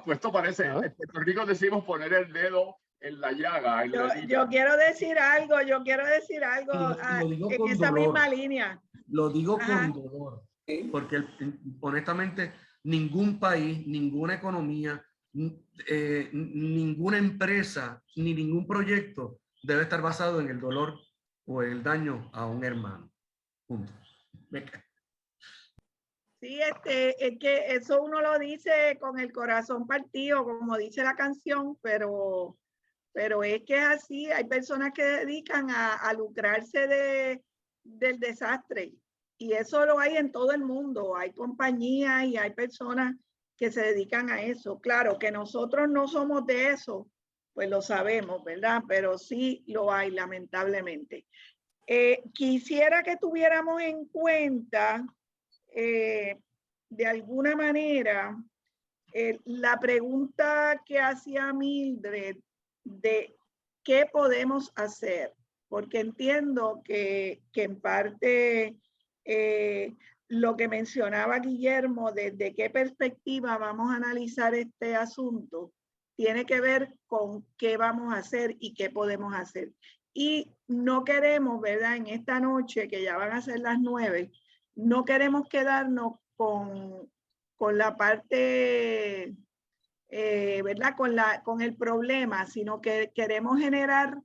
Speaker 1: Pues esto parece, en Puerto Rico decimos poner el dedo en la llaga.
Speaker 2: Yo quiero decir algo, en esa misma línea.
Speaker 8: Lo digo con dolor, porque honestamente ningún país, ninguna economía, ninguna empresa, ni ningún proyecto debe estar basado en el dolor o el daño a un hermano. Punto.
Speaker 2: Sí, es que eso uno lo dice con el corazón partido, como dice la canción, pero es que es así. Hay personas que dedican a lucrarse del desastre y eso lo hay en todo el mundo. Hay compañías y hay personas que se dedican a eso. Claro que nosotros no somos de eso, pues lo sabemos, ¿verdad? Pero sí lo hay, lamentablemente. Quisiera que tuviéramos en cuenta, de alguna manera, la pregunta que hacía Mildred de qué podemos hacer, porque entiendo que en parte lo que mencionaba Guillermo, desde qué perspectiva vamos a analizar este asunto, tiene que ver con qué vamos a hacer y qué podemos hacer. Y no queremos, ¿verdad? En esta noche, que ya van a ser las 9, no queremos quedarnos con la parte, ¿verdad? Con el problema, sino que queremos generar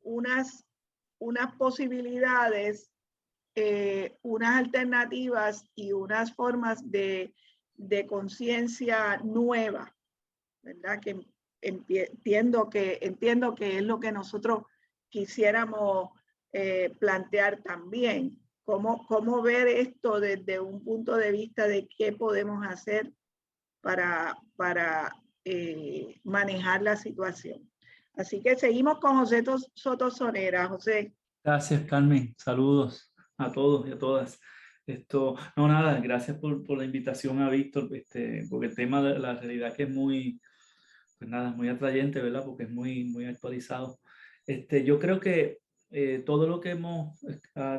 Speaker 2: unas posibilidades, unas alternativas y unas formas de conciencia nueva, ¿verdad? Que entiendo que es lo que nosotros quisiéramos plantear también. ¿Cómo ver esto desde un punto de vista de qué podemos hacer para manejar la situación? Así que seguimos con José Soto Sonera. José.
Speaker 9: Gracias, Carmen. Saludos a todos y a todas. No, nada, gracias por la invitación a Víctor, porque el tema de la realidad que es muy, pues nada, muy atrayente, ¿verdad? Porque es muy, muy actualizado. Yo creo que todo lo que hemos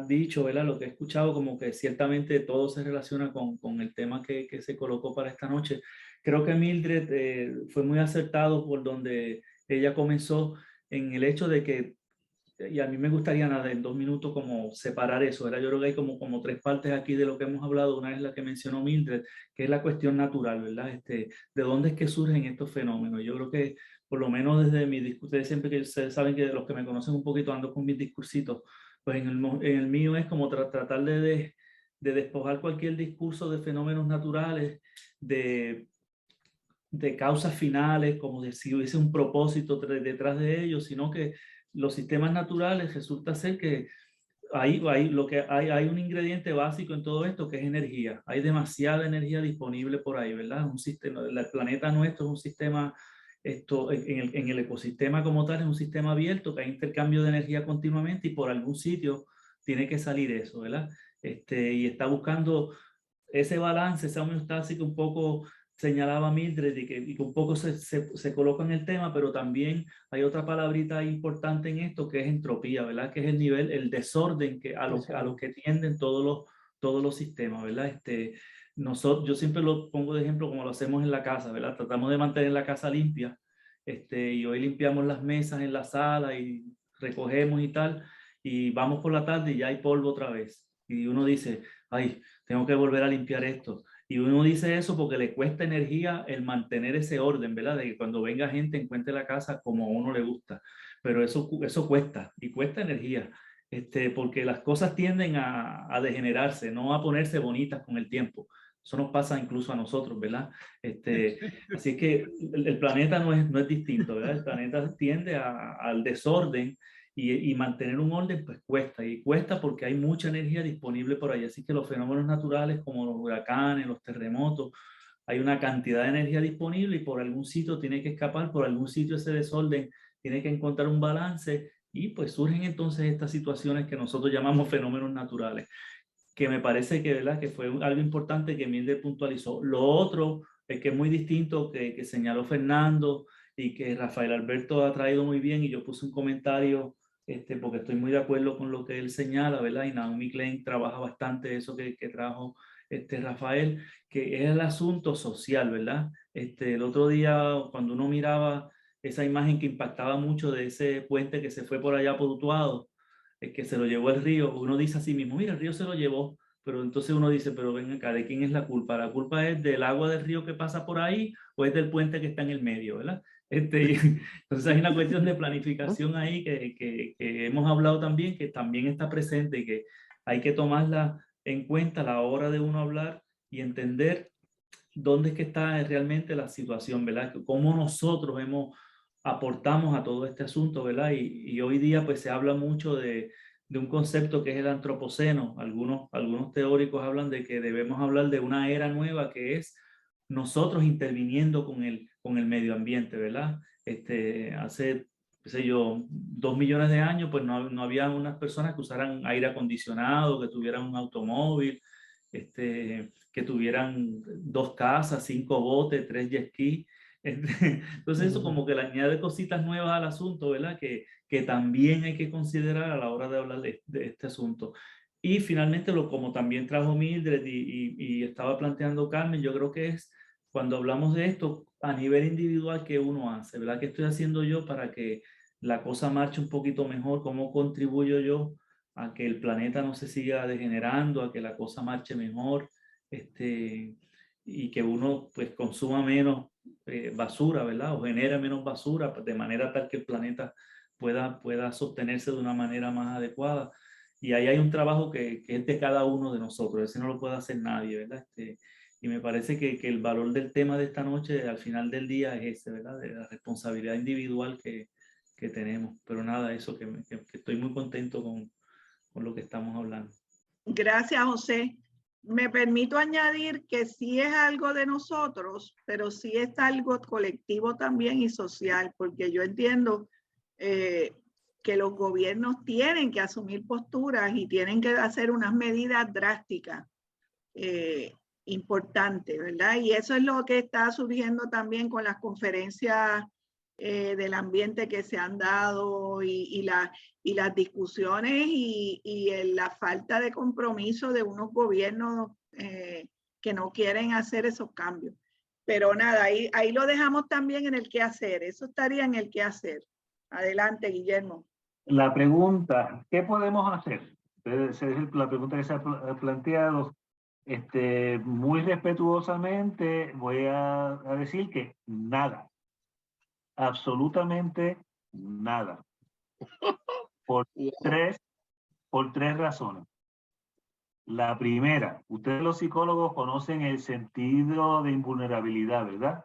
Speaker 9: dicho, ¿verdad? Lo que he escuchado, como que ciertamente todo se relaciona con el tema que se colocó para esta noche. Creo que Mildred fue muy acertado por donde ella comenzó en el hecho de que, y a mí me gustaría nada, en 2 minutos como separar eso, ¿verdad? Yo creo que hay como 3 partes aquí de lo que hemos hablado. Una es la que mencionó Mildred, que es la cuestión natural, ¿verdad? ¿De dónde es que surgen estos fenómenos? Yo creo que por lo menos desde mi discurso, ustedes siempre que ustedes saben que los que me conocen un poquito ando con mis discursitos, pues en el mío es como tratar de despojar cualquier discurso de fenómenos naturales, de causas finales, como si hubiese un propósito detrás de ellos, sino que los sistemas naturales resulta ser que hay un ingrediente básico en todo esto, que es energía. Hay demasiada energía disponible por ahí, ¿verdad? Un sistema, el planeta nuestro es un sistema, en el ecosistema como tal, es un sistema abierto, que hay intercambio de energía continuamente y por algún sitio tiene que salir eso, ¿verdad? Y está buscando ese balance, esa homeostasis que un poco señalaba Mildred y que un poco se coloca en el tema, pero también hay otra palabrita importante en esto que es entropía, ¿verdad? Que es el nivel, el desorden que, a lo que tienden todos los sistemas, ¿verdad? Yo siempre lo pongo de ejemplo como lo hacemos en la casa, ¿verdad? Tratamos de mantener la casa limpia, y hoy limpiamos las mesas en la sala y recogemos y tal, y vamos por la tarde y ya hay polvo otra vez. Y uno dice, ay, tengo que volver a limpiar esto. Y uno dice eso porque le cuesta energía el mantener ese orden, ¿verdad? De que cuando venga gente encuentre la casa como a uno le gusta. Pero eso cuesta y cuesta energía, porque las cosas tienden a degenerarse, no a ponerse bonitas con el tiempo. Eso nos pasa incluso a nosotros, ¿verdad? Así es que el planeta no es distinto, ¿verdad? El planeta tiende al desorden y mantener un orden pues cuesta, y cuesta porque hay mucha energía disponible por ahí. Así que los fenómenos naturales como los huracanes, los terremotos, hay una cantidad de energía disponible y por algún sitio tiene que escapar, por algún sitio ese desorden tiene que encontrar un balance y pues surgen entonces estas situaciones que nosotros llamamos fenómenos naturales, que me parece que, ¿verdad?, que fue algo importante que Mildred puntualizó. Lo otro es que es muy distinto que señaló Fernando y que Rafael Alberto ha traído muy bien, y yo puse un comentario porque estoy muy de acuerdo con lo que él señala, ¿verdad? Y Naomi Klein trabaja bastante eso que trajo Rafael, que es el asunto social, ¿verdad? El otro día, cuando uno miraba esa imagen que impactaba mucho de ese puente que se fue por allá por Utuado, que se lo llevó el río, uno dice a sí mismo, mira, el río se lo llevó, pero entonces uno dice, pero ven acá, ¿de quién es la culpa? ¿La culpa es del agua del río que pasa por ahí o es del puente que está en el medio, ¿verdad? Entonces hay una cuestión de planificación ahí que hemos hablado también, que también está presente y que hay que tomarla en cuenta a la hora de uno hablar y entender dónde es que está realmente la situación, ¿verdad? Cómo nosotros aportamos a todo este asunto, ¿verdad? Y hoy día pues se habla mucho de un concepto que es el antropoceno. Algunos teóricos hablan de que debemos hablar de una era nueva que es nosotros interviniendo con el medio ambiente, ¿verdad? Hace, qué sé yo, 2 millones de años, pues no había unas personas que usaran aire acondicionado, que tuvieran un automóvil, que tuvieran 2 casas, 5 botes, 3 jet ski. Entonces eso como que le añade cositas nuevas al asunto, ¿verdad? Que también hay que considerar a la hora de hablar de este asunto. Y finalmente, como también trajo Mildred y estaba planteando Carmen, yo creo que es cuando hablamos de esto a nivel individual que uno hace, ¿verdad? ¿Qué estoy haciendo yo para que la cosa marche un poquito mejor? ¿Cómo contribuyo yo a que el planeta no se siga degenerando, a que la cosa marche mejor, y que uno pues consuma menos basura, ¿verdad? O genere menos basura de manera tal que el planeta pueda sostenerse de una manera más adecuada. Y ahí hay un trabajo que es de cada uno de nosotros, ese no lo puede hacer nadie, ¿verdad? Y me parece que el valor del tema de esta noche al final del día es ese, ¿verdad? De la responsabilidad individual que tenemos. Pero nada, eso que estoy muy contento con lo que estamos hablando.
Speaker 2: Gracias, José. Me permito añadir que sí es algo de nosotros, pero sí es algo colectivo también y social, porque yo entiendo que los gobiernos tienen que asumir posturas y tienen que hacer unas medidas drásticas importantes, ¿verdad? Y eso es lo que está surgiendo también con las conferencias del ambiente que se han dado y las discusiones y la falta de compromiso de unos gobiernos que no quieren hacer esos cambios. Pero nada, ahí lo dejamos también en el qué hacer. Eso estaría en el qué hacer. Adelante, Guillermo.
Speaker 5: La pregunta, ¿qué podemos hacer? Esa es la pregunta que se ha planteado. Muy respetuosamente voy a decir que nada. Absolutamente nada. Por tres razones. La primera, ustedes los psicólogos conocen el sentido de invulnerabilidad, ¿verdad?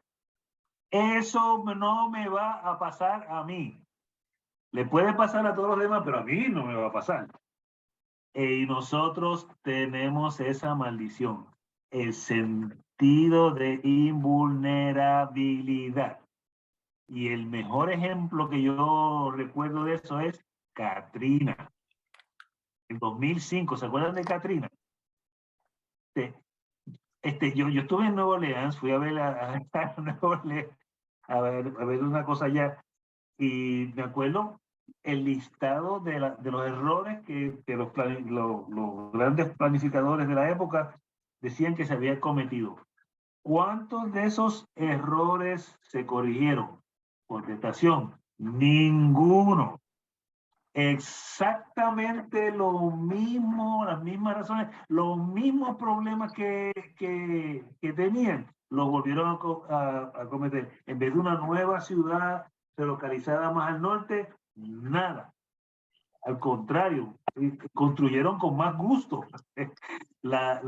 Speaker 5: Eso no me va a pasar a mí. Le puede pasar a todos los demás, pero a mí no me va a pasar. Y nosotros tenemos esa maldición, el sentido de invulnerabilidad. Y el mejor ejemplo que yo recuerdo de eso es Katrina. En 2005, ¿se acuerdan de Katrina? Yo estuve en Nueva Orleans, fui a ver a Nueva Orleans, a ver una cosa allá, y me acuerdo el listado de los errores que los grandes planificadores de la época decían que se habían cometido. ¿Cuántos de esos errores se corrigieron? Contestación, ninguno. Exactamente lo mismo, las mismas razones, los mismos problemas que tenían, los volvieron a cometer. En vez de una nueva ciudad relocalizada más al norte, nada. Al contrario, construyeron con más gusto las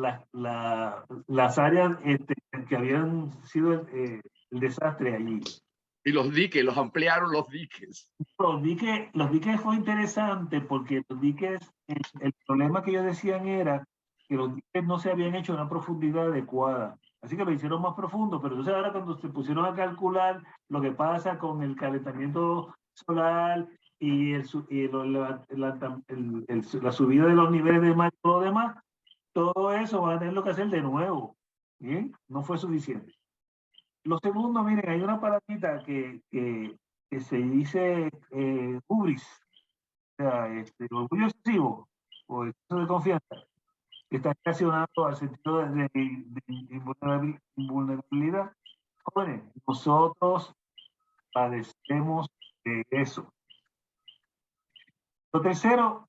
Speaker 5: áreas que habían sido el desastre allí.
Speaker 1: Y los diques, los ampliaron los diques.
Speaker 5: Los diques fue interesante porque los diques, el problema que ellos decían era que los diques no se habían hecho a una profundidad adecuada. Así que lo hicieron más profundo, pero entonces ahora cuando se pusieron a calcular lo que pasa con el calentamiento solar y la subida de los niveles de mar y todo lo demás, todo eso van a tener que hacer de nuevo. ¿Bien? No fue suficiente. Lo segundo, miren, hay una palabrita que se dice hubris, o sea, orgullo excesivo o exceso de confianza, que está relacionado al sentido de invulnerabilidad. Jóvenes, nosotros padecemos de eso. Lo tercero,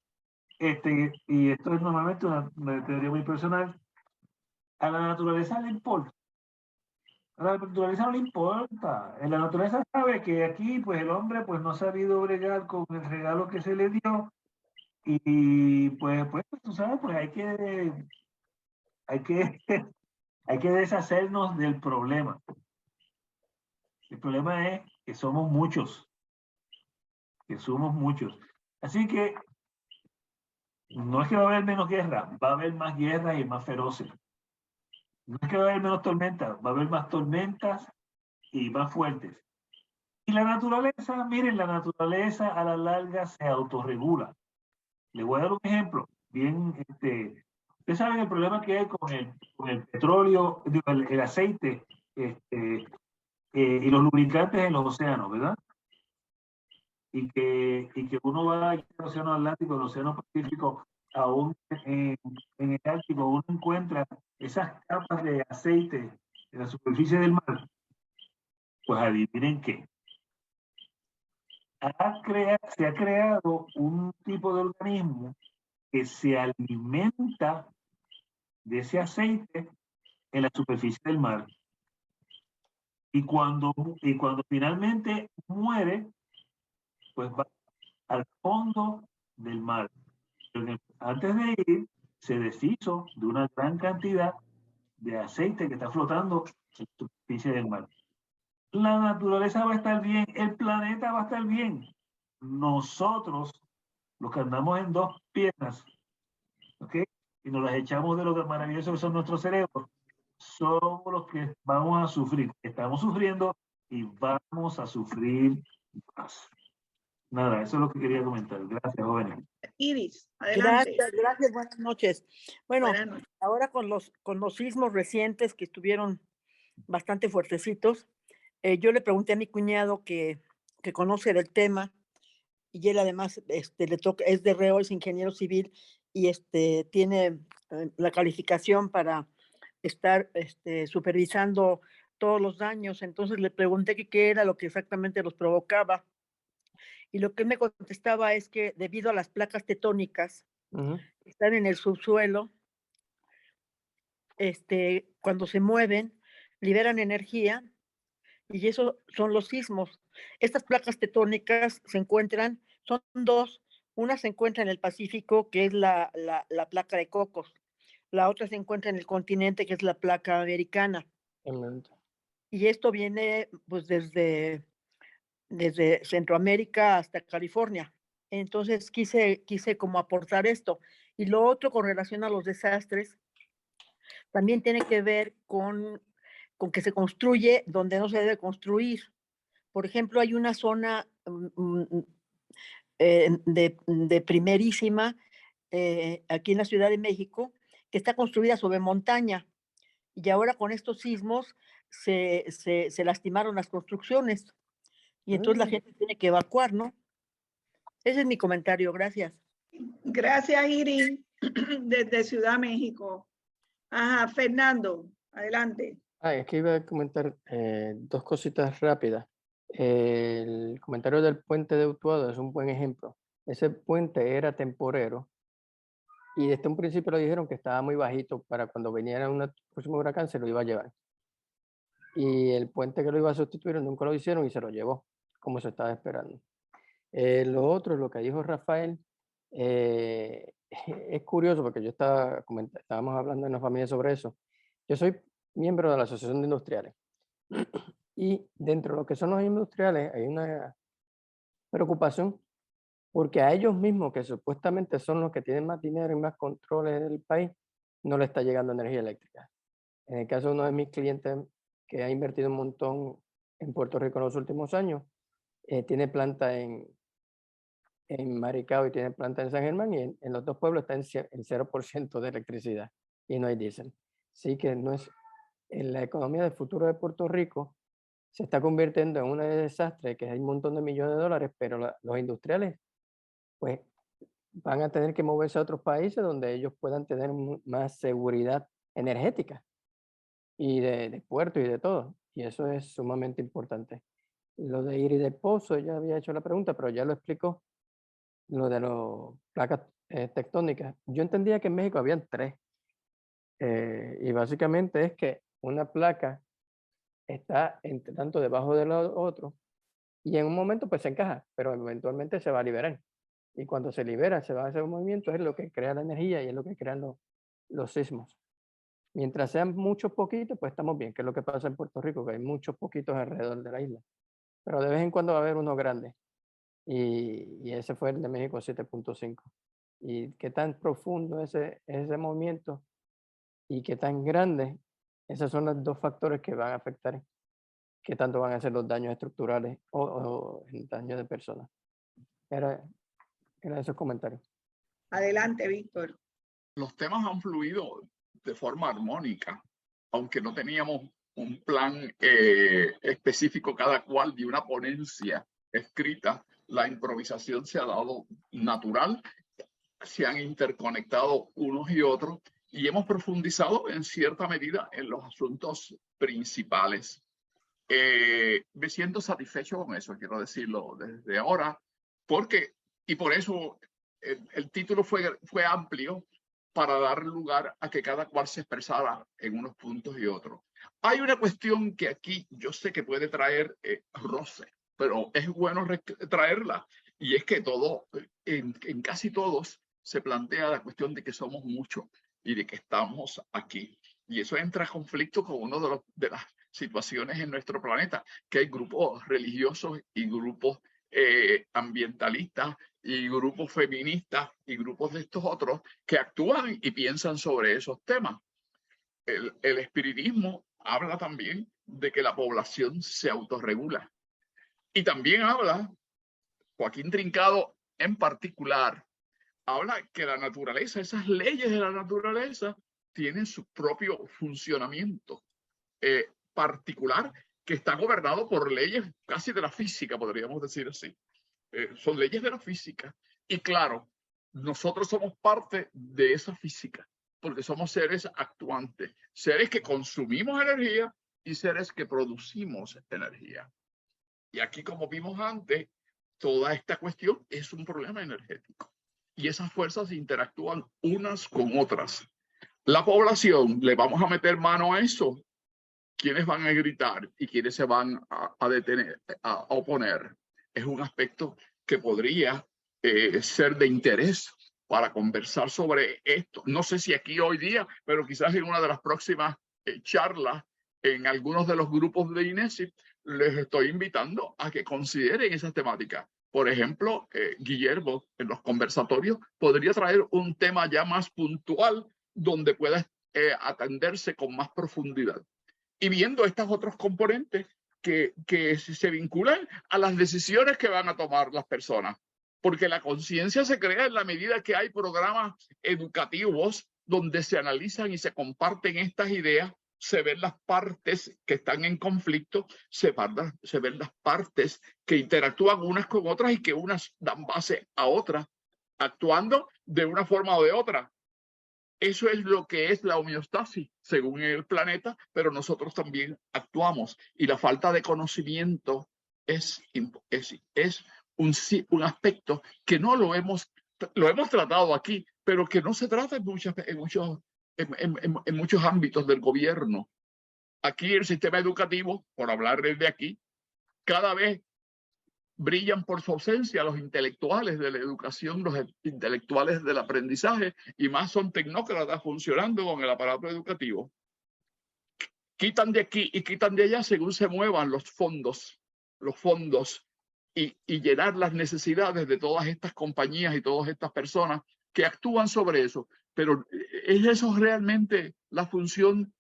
Speaker 5: y esto es normalmente una teoría muy personal, a la naturaleza le importa. A la naturaleza no le importa. La naturaleza sabe que aquí, pues el hombre, pues no ha sabido bregar con el regalo que se le dio y pues tú sabes, pues hay que hay que deshacernos del problema. El problema es que somos muchos, Así que no es que va a haber menos guerra, va a haber más guerras y más feroces. No es que va a haber menos tormentas, va a haber más tormentas y más fuertes. Y la naturaleza, miren, la naturaleza a la larga se autorregula. Les voy a dar un ejemplo. Bien, ustedes saben el problema que hay con el petróleo, el aceite y los lubricantes en los océanos, ¿verdad? Y que uno va al océano Atlántico, al océano Pacífico, aún en el Ártico, uno encuentra esas capas de aceite en la superficie del mar. Pues adivinen qué. Se ha creado un tipo de organismo que se alimenta de ese aceite en la superficie del mar. Y cuando finalmente muere, pues va al fondo del mar. Pero antes de ir, se deshizo de una gran cantidad de aceite que está flotando en la superficie del mar. La naturaleza va a estar bien, el planeta va a estar bien. Nosotros, los que andamos en dos piernas, ¿ok? Y nos las echamos de lo que maravilloso que son nuestros cerebros, somos los que vamos a sufrir. Estamos sufriendo y vamos a sufrir más. Nada, eso es lo que quería comentar. Gracias, jóvenes.
Speaker 2: Iris, adelante.
Speaker 10: Gracias, buenas noches. Bueno,
Speaker 2: Buenas noches.
Speaker 10: ahora con los sismos recientes que estuvieron bastante fuertecitos, yo le pregunté a mi cuñado que conoce del tema, y él además le toca, es de reo, es ingeniero civil, y tiene la calificación para estar supervisando todos los daños. Entonces le pregunté que qué era lo que exactamente los provocaba. Y lo que él me contestaba es que debido a las placas tectónicas que están en el subsuelo, cuando se mueven, liberan energía y eso son los sismos. Estas placas tectónicas se encuentran, son dos. Una se encuentra en el Pacífico, que es la placa de Cocos. La otra se encuentra en el continente, que es la placa americana. Y esto viene pues desde Centroamérica hasta California. Entonces quise como aportar esto. Y lo otro con relación a los desastres, también tiene que ver con que se construye donde no se debe construir. Por ejemplo, hay una zona de primerísima aquí en la Ciudad de México que está construida sobre montaña. y ahora con estos sismos se lastimaron las construcciones y entonces la gente tiene que evacuar, ¿no? Ese es mi comentario, gracias.
Speaker 2: Gracias, Iris, desde Ciudad México. Ajá, Fernando, adelante.
Speaker 4: Es que iba a comentar dos cositas rápidas. El comentario del puente de Utuado es un buen ejemplo. Ese puente era temporero y desde un principio lo dijeron que estaba muy bajito para cuando viniera un próximo huracán se lo iba a llevar. Y el puente que lo iba a sustituir nunca lo hicieron y se lo llevó, como se estaba esperando. Lo otro, lo que dijo Rafael, es curioso porque yo estábamos hablando en la familia sobre eso. Yo soy miembro de la Asociación de Industriales y dentro de lo que son los industriales hay una preocupación porque a ellos mismos, que supuestamente son los que tienen más dinero y más controles del país, no le está llegando energía eléctrica. En el caso de uno de mis clientes que ha invertido un montón en Puerto Rico en los últimos años, tiene planta en Maricao y tiene planta en San Germán, y en los dos pueblos está en 0% de electricidad y no hay diésel. Así que no es, en la economía del futuro de Puerto Rico se está convirtiendo en un desastre, que hay un montón de millones de dólares, pero los industriales pues van a tener que moverse a otros países donde ellos puedan tener más seguridad energética y de puerto y de todo. Y eso es sumamente importante. Lo de Iris del Pozo, ya había hecho la pregunta, pero ya lo explicó. Lo de las placas tectónicas. Yo entendía que en México habían 3. Y básicamente es que una placa está tanto debajo de lo otro y en un momento pues se encaja, pero eventualmente se va a liberar. Y cuando se libera, se va a hacer un movimiento, es lo que crea la energía y es lo que crean los sismos. Mientras sean muchos poquitos, pues estamos bien, que es lo que pasa en Puerto Rico, que hay muchos poquitos alrededor de la isla. Pero de vez en cuando va a haber uno grande. Y ese fue el de México 7.5. Y qué tan profundo ese movimiento y qué tan grande, esos son los dos factores que van a afectar qué tanto van a ser los daños estructurales o el daño de personas. Era esos comentarios.
Speaker 2: Adelante, Víctor.
Speaker 1: Los temas han fluido de forma armónica, aunque no teníamos un plan específico cada cual de una ponencia escrita. La improvisación se ha dado natural, se han interconectado unos y otros y hemos profundizado en cierta medida en los asuntos principales. Me siento satisfecho con eso, quiero decirlo desde ahora, y por eso el título fue amplio para dar lugar a que cada cual se expresara en unos puntos y otros. Hay una cuestión que aquí yo sé que puede traer roce, pero es bueno traerla, y es que en casi todos se plantea la cuestión de que somos muchos y de que estamos aquí. Y eso entra en conflicto con uno de las situaciones en nuestro planeta, que hay grupos religiosos y grupos ambientalistas y grupos feministas y grupos de estos otros que actúan y piensan sobre esos temas. El espiritismo habla también de que la población se autorregula. Y también habla, Joaquín Trincado en particular, habla que la naturaleza, esas leyes de la naturaleza, tienen su propio funcionamiento particular que está gobernado por leyes casi de la física, podríamos decir así. Son leyes de la física. Y claro, nosotros somos parte de esa física, porque somos seres actuantes, seres que consumimos energía y seres que producimos energía. Y aquí, como vimos antes, toda esta cuestión es un problema energético. Y esas fuerzas interactúan unas con otras. La población, le vamos a meter mano a eso. ¿Quiénes van a gritar y quiénes se van a detener, a oponer? Es un aspecto que podría ser de interés para conversar sobre esto. No sé si aquí hoy día, pero quizás en una de las próximas charlas en algunos de los grupos de INESI, les estoy invitando a que consideren esas temáticas. Por ejemplo, Guillermo, en los conversatorios, podría traer un tema ya más puntual donde pueda atenderse con más profundidad. Y viendo estos otros componentes que se vinculan a las decisiones que van a tomar las personas. Porque la conciencia se crea en la medida que hay programas educativos donde se analizan y se comparten estas ideas se ven las partes que están en conflicto, se ven las partes que interactúan unas con otras y que unas dan base a otras, actuando de una forma o de otra. Eso es lo que es la homeostasis, según el planeta, pero nosotros también actuamos. Y la falta de conocimiento es un aspecto que no lo hemos tratado aquí, pero que no se trata en muchos ámbitos del gobierno. Aquí el sistema educativo, por hablar desde aquí, cada vez brillan por su ausencia los intelectuales de la educación, los intelectuales del aprendizaje, y más son tecnócratas funcionando con el aparato educativo. Quitan de aquí y quitan de allá según se muevan los fondos y llenar las necesidades de todas estas compañías y todas estas personas que actúan sobre eso. Pero ¿es eso realmente la función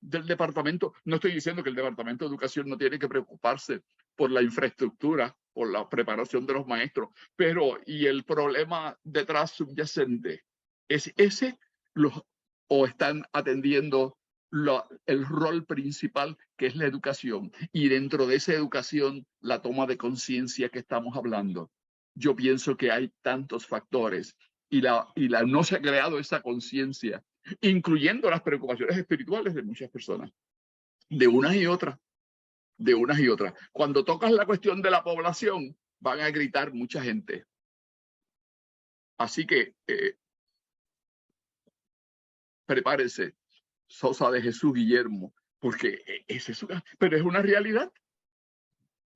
Speaker 1: del departamento? No estoy diciendo que el Departamento de Educación no tiene que preocuparse por la infraestructura, por la preparación de los maestros, pero ¿y el problema detrás subyacente? ¿Es ese o están atendiendo el rol principal, que es la educación? Y dentro de esa educación, la toma de conciencia que estamos hablando. Yo pienso que hay tantos factores y no se ha creado esa conciencia, incluyendo las preocupaciones espirituales de muchas personas, de unas y otras. Cuando tocas la cuestión de la población, van a gritar mucha gente. Así que prepárese, Sosa de Jesús Guillermo, porque pero es una realidad.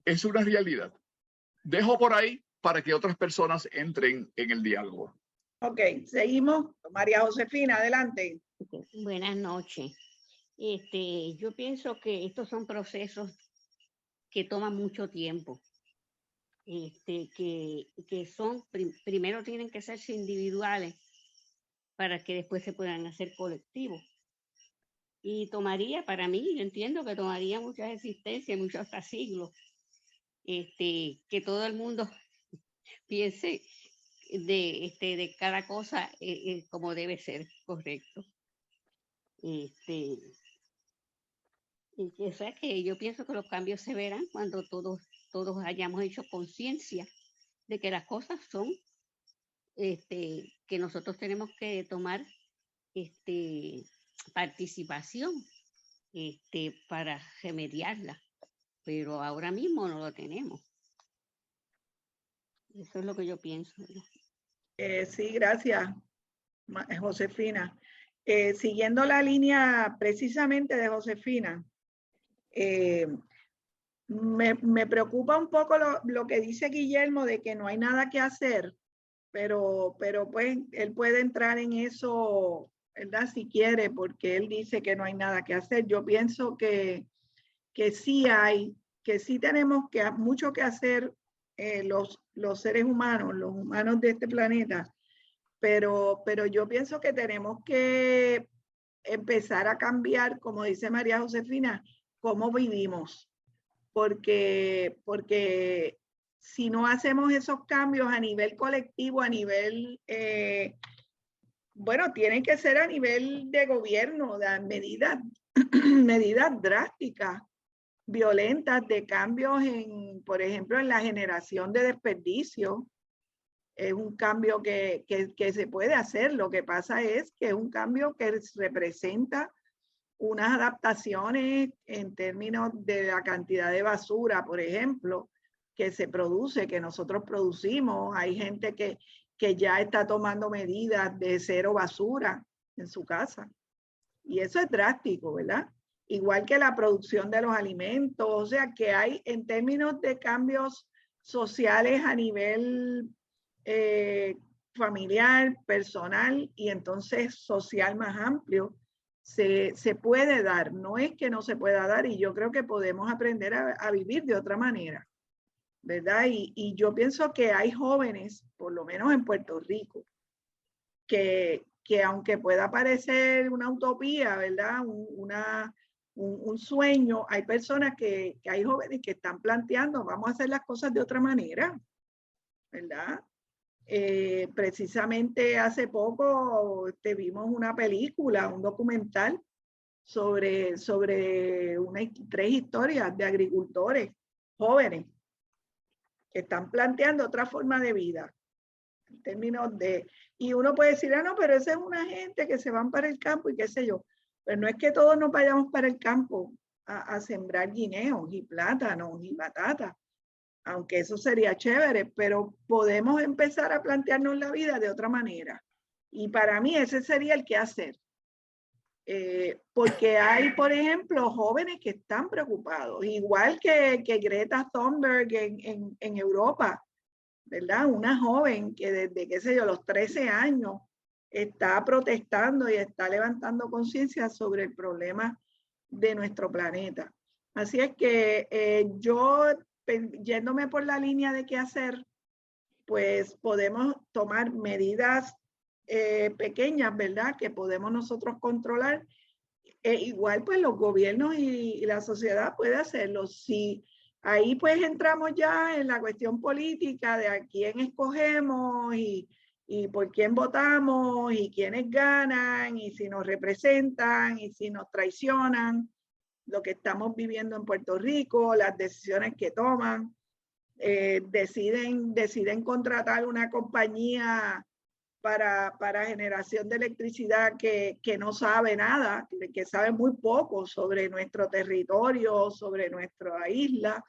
Speaker 1: Es una realidad. Dejo por ahí para que otras personas entren en el diálogo.
Speaker 2: Ok, seguimos. María Josefina, adelante.
Speaker 11: Buenas noches. Yo pienso que estos son procesos que toman mucho tiempo. Que son, primero tienen que ser individuales para que después se puedan hacer colectivos. Y tomaría, para mí, yo entiendo que tomaría muchas existencias, muchos hasta siglos, que todo el mundo piense de cada cosa como debe ser, correcto. O sea que yo pienso que los cambios se verán cuando todos hayamos hecho conciencia de que las cosas son que nosotros tenemos que tomar participación para remediarla, pero ahora mismo no lo tenemos. Eso es lo que yo pienso.
Speaker 2: Sí, gracias, Josefina. Siguiendo la línea precisamente de Josefina, me preocupa un poco lo que dice Guillermo de que no hay nada que hacer, pero pues él puede entrar en eso, ¿verdad? Si quiere, porque él dice que no hay nada que hacer. Yo pienso que sí hay, que sí tenemos mucho que hacer los seres humanos, los humanos de este planeta, pero yo pienso que tenemos que empezar a cambiar, como dice María Josefina, cómo vivimos, porque si no hacemos esos cambios a nivel colectivo, a nivel, bueno, tienen que ser a nivel de gobierno, de medidas drásticas, violentas, de cambios por ejemplo, en la generación de desperdicio. Es un cambio que se puede hacer. Lo que pasa es que es un cambio que representa unas adaptaciones en términos de la cantidad de basura, por ejemplo, que se produce, que nosotros producimos. Hay gente que ya está tomando medidas de cero basura en su casa. Y eso es drástico, ¿verdad? Igual que la producción de los alimentos. O sea, que hay en términos de cambios sociales a nivel familiar, personal y entonces social más amplio, se puede dar. No es que no se pueda dar, y yo creo que podemos aprender a vivir de otra manera, ¿verdad? Y yo pienso que hay jóvenes, por lo menos en Puerto Rico, que aunque pueda parecer una utopía, ¿verdad? Un sueño, hay personas hay jóvenes que están planteando, vamos a hacer las cosas de otra manera, ¿verdad? Precisamente hace poco vimos una película, un documental sobre 3 historias de agricultores jóvenes que están planteando otra forma de vida. En términos de, y uno puede decir, no, pero esa es una gente que se van para el campo y qué sé yo. Pero no es que todos nos vayamos para el campo a sembrar guineos y plátanos y batatas, aunque eso sería chévere, pero podemos empezar a plantearnos la vida de otra manera. Y para mí ese sería el quehacer. Porque hay, por ejemplo, jóvenes que están preocupados, igual que Greta Thunberg en Europa, ¿verdad? Una joven que desde, qué sé yo, los 13 años está protestando y está levantando conciencia sobre el problema de nuestro planeta. Así es que yo, yéndome por la línea de qué hacer, pues podemos tomar medidas pequeñas, ¿verdad? Que podemos nosotros controlar. Igual pues los gobiernos y la sociedad puede hacerlo. Si ahí pues entramos ya en la cuestión política de a quién escogemos y por quién votamos y quiénes ganan y si nos representan y si nos traicionan, lo que estamos viviendo en Puerto Rico, las decisiones que toman, deciden contratar una compañía para generación de electricidad que no sabe nada, que sabe muy poco sobre nuestro territorio, sobre nuestra isla,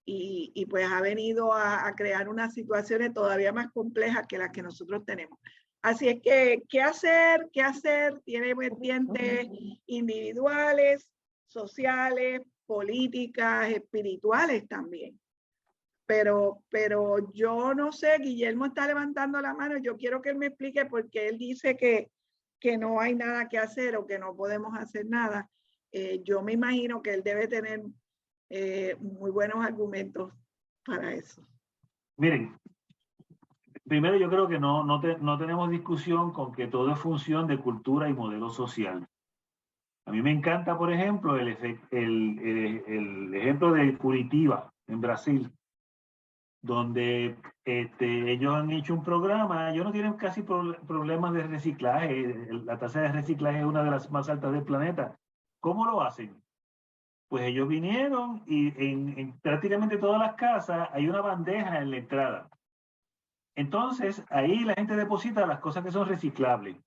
Speaker 2: y pues ha venido a crear unas situaciones todavía más complejas que las que nosotros tenemos. Así es que, ¿qué hacer? ¿Qué hacer? Tiene vertientes individuales, sociales, políticas, espirituales también. Pero yo no sé, Guillermo está levantando la mano, yo quiero que él me explique porque él dice que no hay nada que hacer o que no podemos hacer nada. Yo me imagino que él debe tener muy buenos argumentos para eso.
Speaker 5: Miren, primero yo creo que no tenemos discusión con que todo es función de cultura y modelo social. A mí me encanta, por ejemplo, el ejemplo de Curitiba, en Brasil, donde ellos han hecho un programa, ellos no tienen casi problemas de reciclaje, la tasa de reciclaje es una de las más altas del planeta. ¿Cómo lo hacen? Pues ellos vinieron y en prácticamente todas las casas hay una bandeja en la entrada. Entonces, ahí la gente deposita las cosas que son reciclables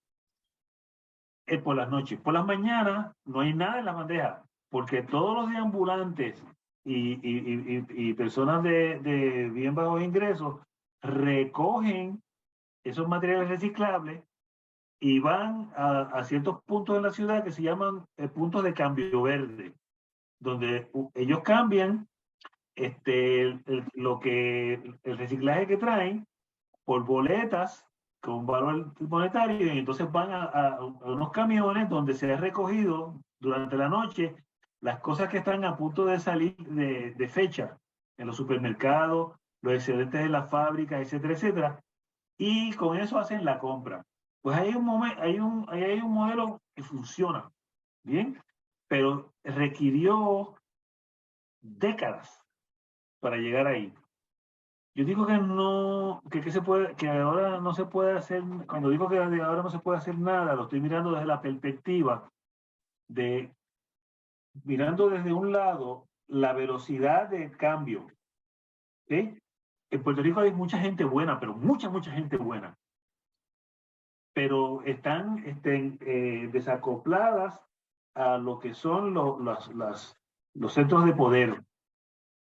Speaker 5: por las noches. Por las mañanas no hay nada en la bandeja, porque todos los deambulantes y personas de bien bajos ingresos recogen esos materiales reciclables y van a ciertos puntos de la ciudad que se llaman puntos de cambio verde, donde ellos cambian el reciclaje que traen por boletas con valor monetario, y entonces van a unos camiones donde se ha recogido durante la noche las cosas que están a punto de salir de fecha en los supermercados, los excedentes de las fábricas, etcétera, etcétera, y con eso hacen la compra. Pues hay un modelo que funciona bien, pero requirió décadas para llegar ahí. Yo digo que no, que ahora no se puede hacer, cuando digo que ahora no se puede hacer nada, lo estoy mirando desde la perspectiva de, mirando desde un lado la velocidad de cambio. ¿Sí? En Puerto Rico hay mucha gente buena, pero mucha gente buena. Pero están desacopladas a lo que son los centros de poder.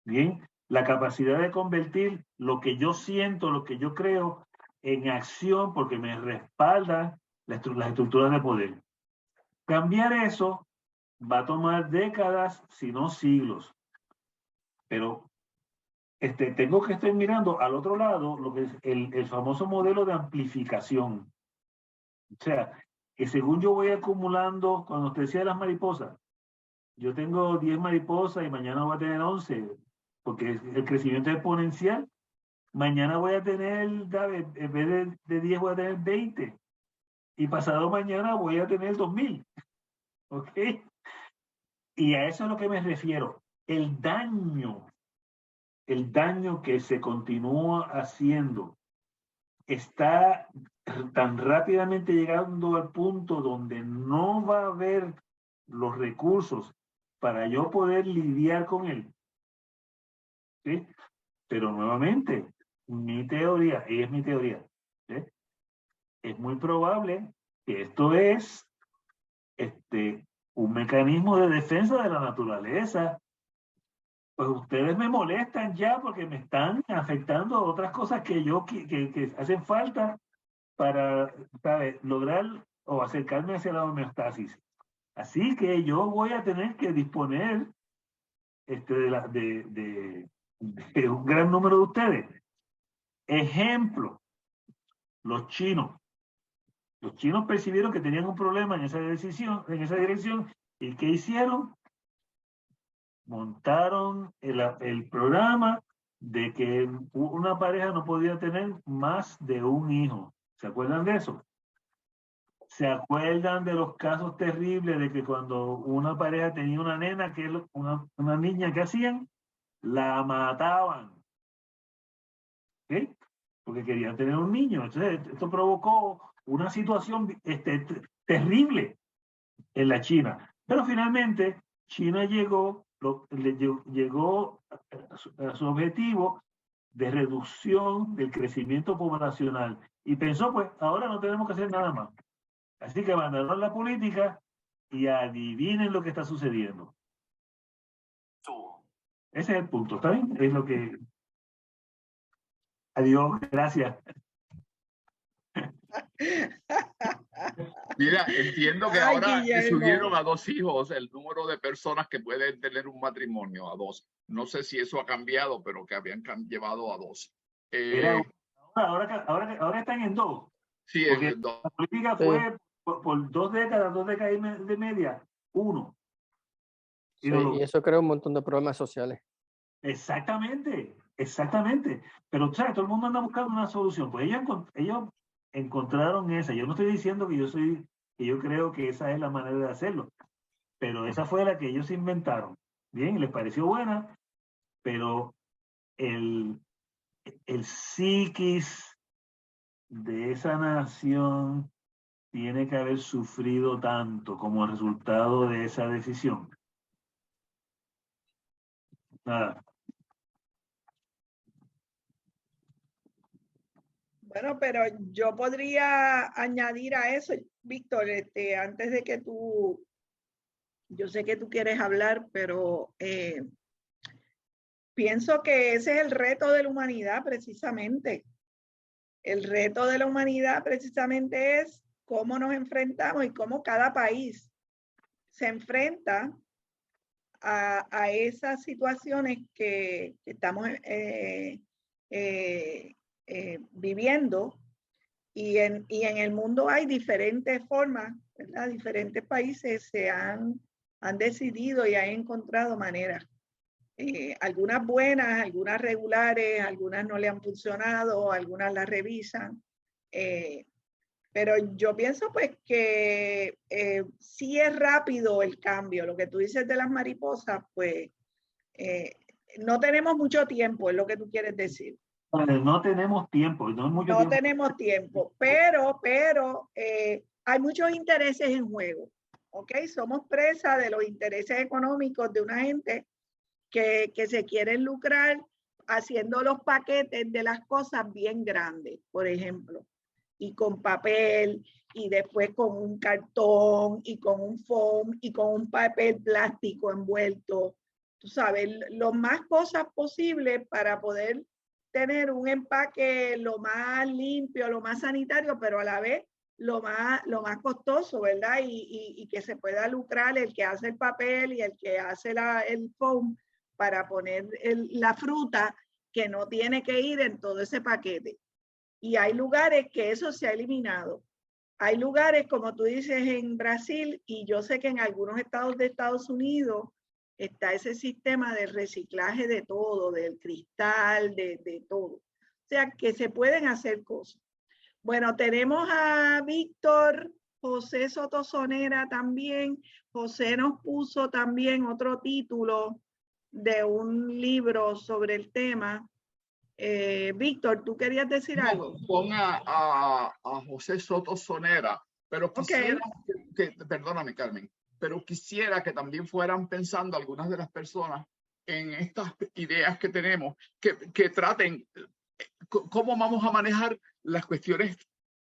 Speaker 5: Bien, la capacidad de convertir lo que yo siento, lo que yo creo, en acción, porque me respaldan las estructuras de poder. Cambiar eso va a tomar décadas, si no siglos. Pero tengo que estar mirando al otro lado lo que es el famoso modelo de amplificación. O sea, que según yo voy acumulando, cuando te decía de las mariposas, yo tengo 10 mariposas y mañana voy a tener 11, porque el crecimiento es exponencial. Mañana voy a tener, en vez de 10 voy a tener 20. Y pasado mañana voy a tener 2000. ¿Ok? Y a eso es a lo que me refiero. El daño que se continúa haciendo está tan rápidamente llegando al punto donde no va a haber los recursos para yo poder lidiar con él. ¿Sí? Pero nuevamente, mi teoría, y es mi teoría, ¿sí? Es muy probable que esto es un mecanismo de defensa de la naturaleza. Pues ustedes me molestan ya porque me están afectando otras cosas que hacen falta para, ¿sabes?, lograr o acercarme hacia la homeostasis. Así que yo voy a tener que disponer de un gran número de ustedes. Ejemplo, los chinos. Los chinos percibieron que tenían un problema en esa dirección, ¿y qué hicieron? Montaron el programa de que una pareja no podía tener más de un hijo. ¿Se acuerdan de eso? ¿Se acuerdan de los casos terribles de que cuando una pareja tenía una nena, una niña, que hacían? La mataban. ¿Sí? Porque querían tener un niño. Entonces, esto provocó una situación terrible en la China. Pero finalmente, China llegó a su objetivo de reducción del crecimiento poblacional y pensó, pues, ahora no tenemos que hacer nada más. Así que abandonaron la política y adivinen lo que está sucediendo. Ese es el punto, ¿está bien? Es lo que... Adiós, gracias.
Speaker 1: Mira, entiendo que
Speaker 2: Ay,
Speaker 1: ahora
Speaker 2: Guillermo.
Speaker 1: subieron a 2 hijos el número de personas que pueden tener un matrimonio, a 2. No sé si eso ha cambiado, pero que habían llevado a 2.
Speaker 5: Ahora están en 2.
Speaker 1: Sí,
Speaker 5: porque
Speaker 1: en 2.
Speaker 5: la política fue por 2 décadas de media, 1.
Speaker 4: Sí, y eso crea un montón de problemas sociales.
Speaker 5: Exactamente. Pero, ¿sabes? Todo el mundo anda buscando una solución. Pues ellos encontraron esa. Yo no estoy diciendo que yo creo que esa es la manera de hacerlo, pero esa fue la que ellos inventaron. Bien, les pareció buena, pero el psiquis de esa nación tiene que haber sufrido tanto como resultado de esa decisión. Nada.
Speaker 2: Bueno, pero yo podría añadir a eso, Víctor, antes de que yo sé que tú quieres hablar, pero pienso que ese es el reto de la humanidad precisamente. El reto de la humanidad precisamente es cómo nos enfrentamos y cómo cada país se enfrenta a esas situaciones que estamos viviendo. Y en el mundo hay diferentes formas, ¿verdad? Diferentes países han decidido y han encontrado maneras. Algunas buenas, algunas regulares, algunas no le han funcionado, algunas las revisan. Pero yo pienso pues que sí es rápido el cambio. Lo que tú dices de las mariposas, pues no tenemos mucho tiempo, es lo que tú quieres decir.
Speaker 5: No tenemos tiempo,
Speaker 2: no tenemos tiempo, pero hay muchos intereses en juego, ¿ok? Somos presa de los intereses económicos de una gente que se quieren lucrar haciendo los paquetes de las cosas bien grandes, por ejemplo, y con papel, y después con un cartón, y con un foam, y con un papel plástico envuelto. Tú sabes, lo más cosas posibles para poder tener un empaque lo más limpio, lo más sanitario, pero a la vez lo más costoso, ¿verdad? Y que se pueda lucrar el que hace el papel y el que hace el foam para poner la fruta que no tiene que ir en todo ese paquete. Y hay lugares que eso se ha eliminado. Hay lugares, como tú dices, en Brasil, y yo sé que en algunos estados de Estados Unidos está ese sistema de reciclaje de todo, del cristal, de todo. O sea, que se pueden hacer cosas. Bueno, tenemos a Víctor, José Sotosonera también. José nos puso también otro título de un libro sobre el tema. Víctor, ¿tú querías decir algo?
Speaker 1: Pon a José Sotosonera, pero quisiera perdóname, Carmen, pero quisiera que también fueran pensando algunas de las personas en estas ideas que tenemos, que traten cómo vamos a manejar las cuestiones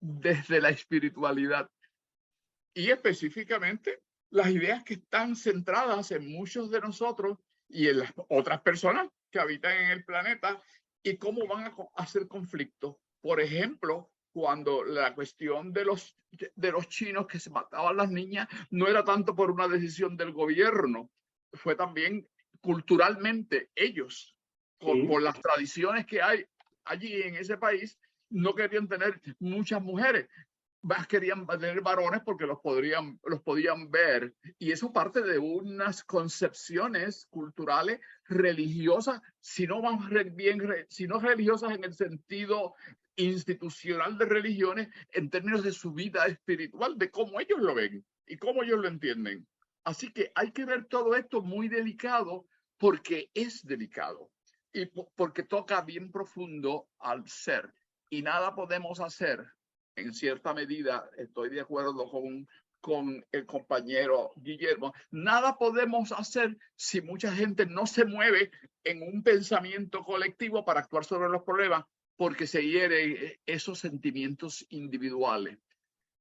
Speaker 1: desde la espiritualidad y específicamente las ideas que están centradas en muchos de nosotros y en las otras personas que habitan en el planeta y cómo van a hacer conflictos. Por ejemplo, cuando la cuestión de los chinos que se mataban las niñas no era tanto por una decisión del gobierno, fue también culturalmente ellos, por las tradiciones que hay allí en ese país, no querían tener muchas mujeres. Más querían tener varones porque los podían ver. Y eso parte de unas concepciones culturales religiosas, si no religiosas en el sentido institucional de religiones, en términos de su vida espiritual, de cómo ellos lo ven y cómo ellos lo entienden. Así que hay que ver todo esto muy delicado porque es delicado y porque toca bien profundo al ser. Y nada podemos hacer. En cierta medida, estoy de acuerdo con el compañero Guillermo, nada podemos hacer si mucha gente no se mueve en un pensamiento colectivo para actuar sobre los problemas, porque se hieren esos sentimientos individuales,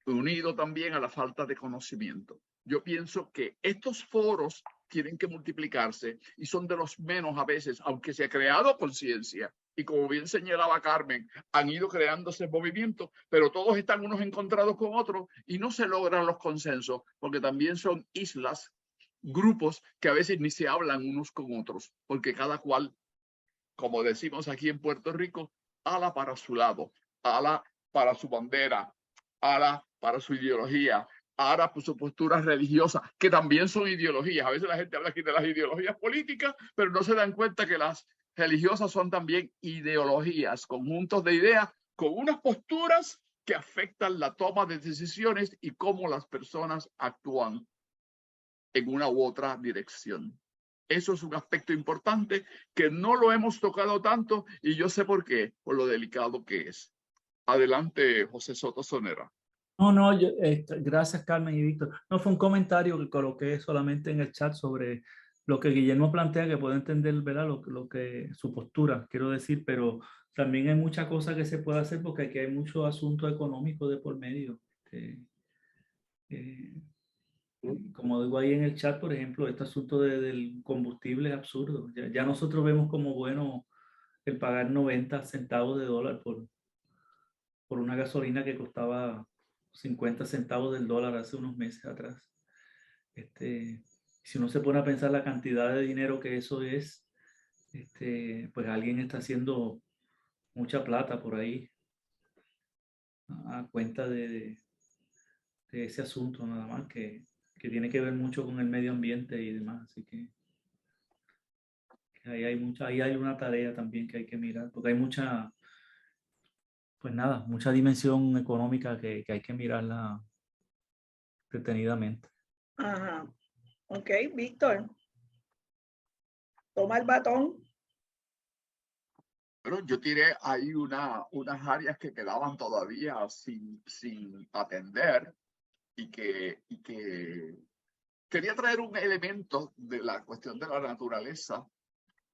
Speaker 1: unido también a la falta de conocimiento. Yo pienso que estos foros tienen que multiplicarse y son de los menos a veces, aunque se ha creado conciencia. Y como bien señalaba Carmen, han ido creándose movimientos, pero todos están unos encontrados con otros y no se logran los consensos, porque también son islas, grupos que a veces ni se hablan unos con otros, porque cada cual, como decimos aquí en Puerto Rico, ala para su lado, ala para su bandera, ala para su ideología, ala por su postura religiosa, que también son ideologías. A veces la gente habla aquí de las ideologías políticas, pero no se dan cuenta que las religiosas son también ideologías, conjuntos de ideas con unas posturas que afectan la toma de decisiones y cómo las personas actúan en una u otra dirección. Eso es un aspecto importante que no lo hemos tocado tanto y yo sé por qué, por lo delicado que es. Adelante, José Soto Sonera.
Speaker 9: No, gracias Carmen y Víctor. No, fue un comentario que coloqué solamente en el chat sobre lo que Guillermo plantea, que puedo entender, ¿verdad? Lo que su postura, quiero decir, pero también hay muchas cosas que se puede hacer porque aquí hay muchos asuntos económicos de por medio. Como digo ahí en el chat, por ejemplo, este asunto del combustible es absurdo. Ya nosotros vemos como bueno el pagar 90 centavos de dólar por una gasolina que costaba 50 centavos del dólar hace unos meses atrás. Si uno se pone a pensar la cantidad de dinero que eso es, pues alguien está haciendo mucha plata por ahí a cuenta de ese asunto nada más que tiene que ver mucho con el medio ambiente y demás. Así que ahí hay una tarea también que hay que mirar, porque hay mucha, pues nada, mucha dimensión económica que hay que mirarla detenidamente.
Speaker 2: Ajá. Ok, Víctor. Toma el batón.
Speaker 1: Pero yo tiré ahí unas áreas que quedaban todavía sin atender y que quería traer un elemento de la cuestión de la naturaleza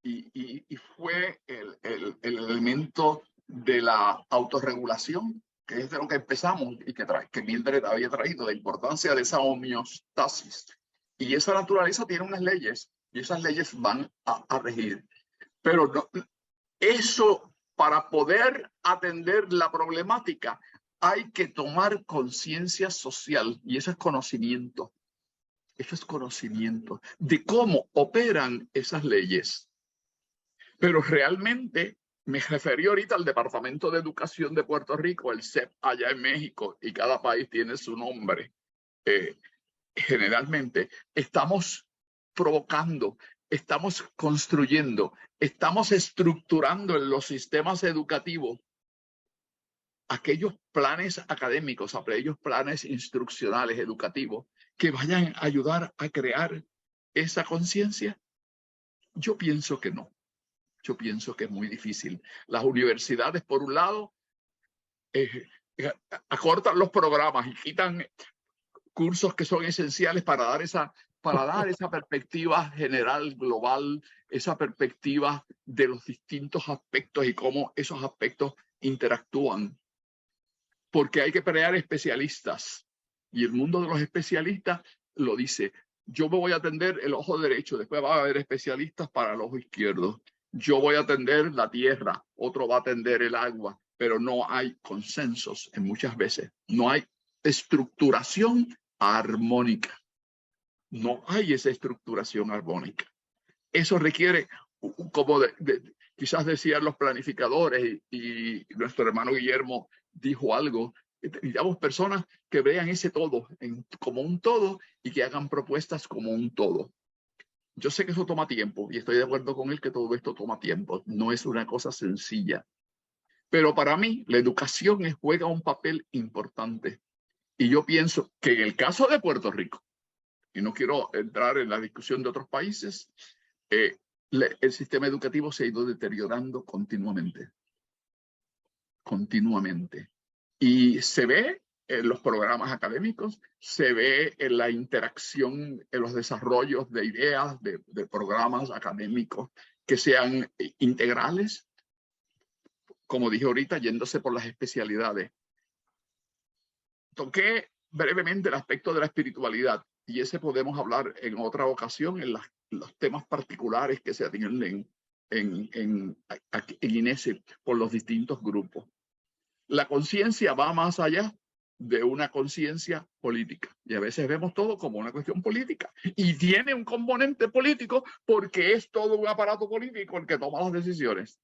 Speaker 1: y fue el elemento de la autorregulación, que es de lo que empezamos y que Mildred había traído, la importancia de esa homeostasis. Y esa naturaleza tiene unas leyes y esas leyes van a regir. Pero no, eso, para poder atender la problemática, hay que tomar conciencia social y eso es conocimiento. Eso es conocimiento de cómo operan esas leyes. Pero realmente me referí ahorita al Departamento de Educación de Puerto Rico, el CEP allá en México, y cada país tiene su nombre. Generalmente estamos provocando, estamos construyendo, estamos estructurando en los sistemas educativos aquellos planes académicos, aquellos planes instruccionales educativos que vayan a ayudar a crear esa conciencia. Yo pienso que no. Yo pienso que es muy difícil. Las universidades, por un lado, acortan los programas y quitan cursos que son esenciales para dar esa perspectiva general, global, esa perspectiva de los distintos aspectos y cómo esos aspectos interactúan. Porque hay que crear especialistas. Y el mundo de los especialistas lo dice. Yo me voy a atender el ojo derecho, después va a haber especialistas para el ojo izquierdo. Yo voy a atender la tierra, otro va a atender el agua, pero no hay consensos en muchas veces. No hay estructuración armónica. No hay esa estructuración armónica. Eso requiere, como quizás decían los planificadores, y nuestro hermano Guillermo dijo algo, necesitamos personas que vean ese todo como un todo y que hagan propuestas como un todo. Yo sé que eso toma tiempo y estoy de acuerdo con él que todo esto toma tiempo. No es una cosa sencilla. Pero para mí la educación juega un papel importante. Y yo pienso que en el caso de Puerto Rico, y no quiero entrar en la discusión de otros países, el sistema educativo se ha ido deteriorando continuamente. Continuamente. Y se ve en los programas académicos, se ve en la interacción, en los desarrollos de ideas, de programas académicos que sean integrales, como dije ahorita, yéndose por las especialidades. Toqué brevemente el aspecto de la espiritualidad y ese podemos hablar en otra ocasión en los temas particulares que se atienden en INESE por los distintos grupos. La conciencia va más allá de una conciencia política y a veces vemos todo como una cuestión política y tiene un componente político porque es todo un aparato político el que toma las decisiones.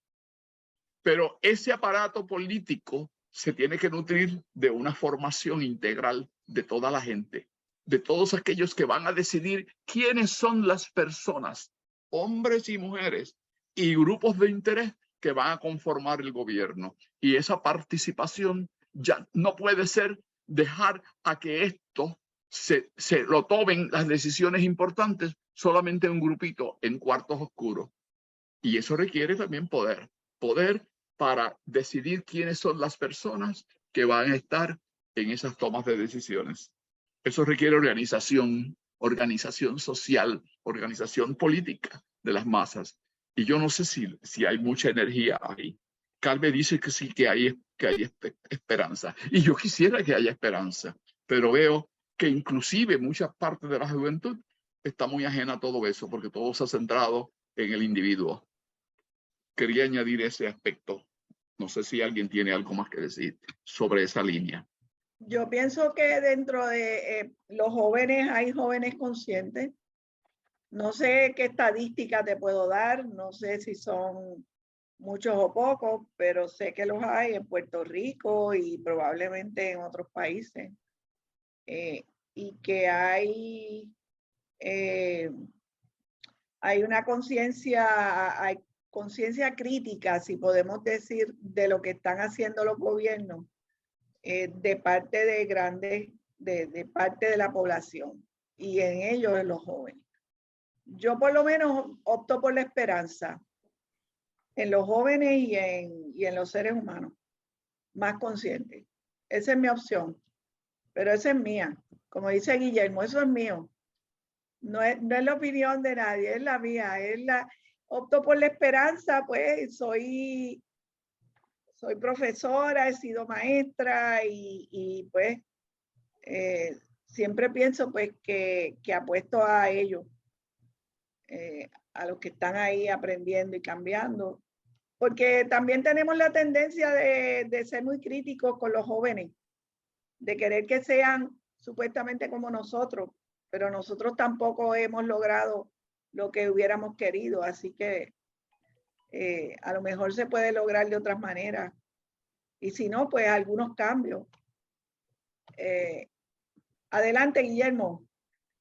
Speaker 1: Pero ese aparato político se tiene que nutrir de una formación integral de toda la gente, de todos aquellos que van a decidir quiénes son las personas, hombres y mujeres, y grupos de interés que van a conformar el gobierno. Y esa participación ya no puede ser dejar a que esto se lo tomen las decisiones importantes solamente un grupito en cuartos oscuros. Y eso requiere también poder para decidir quiénes son las personas que van a estar en esas tomas de decisiones. Eso requiere organización social, organización política de las masas. Y yo no sé si hay mucha energía ahí. Carmen dice que sí, que hay esperanza. Y yo quisiera que haya esperanza, pero veo que inclusive muchas partes de la juventud está muy ajena a todo eso, porque todo se ha centrado en el individuo. Quería añadir ese aspecto. No sé si alguien tiene algo más que decir sobre esa línea.
Speaker 2: Yo pienso que dentro de los jóvenes hay jóvenes conscientes. No sé qué estadística te puedo dar, no sé si son muchos o pocos, pero sé que los hay en Puerto Rico y probablemente en otros países. Y que hay una hay conciencia crítica, si podemos decir, de lo que están haciendo los gobiernos de parte de parte de la población y en ellos en los jóvenes. Yo por lo menos opto por la esperanza en los jóvenes y en los seres humanos más conscientes. Esa es mi opción, pero esa es mía. Como dice Guillermo, eso es mío. No es la opinión de nadie, es la mía. Opto por la esperanza, pues soy profesora, he sido maestra y pues siempre pienso pues que apuesto a ellos, a los que están ahí aprendiendo y cambiando, porque también tenemos la tendencia de ser muy críticos con los jóvenes, de querer que sean supuestamente como nosotros, pero nosotros tampoco hemos logrado lo que hubiéramos querido, así que a lo mejor se puede lograr de otras maneras. Y si no, pues algunos cambios. Adelante, Guillermo.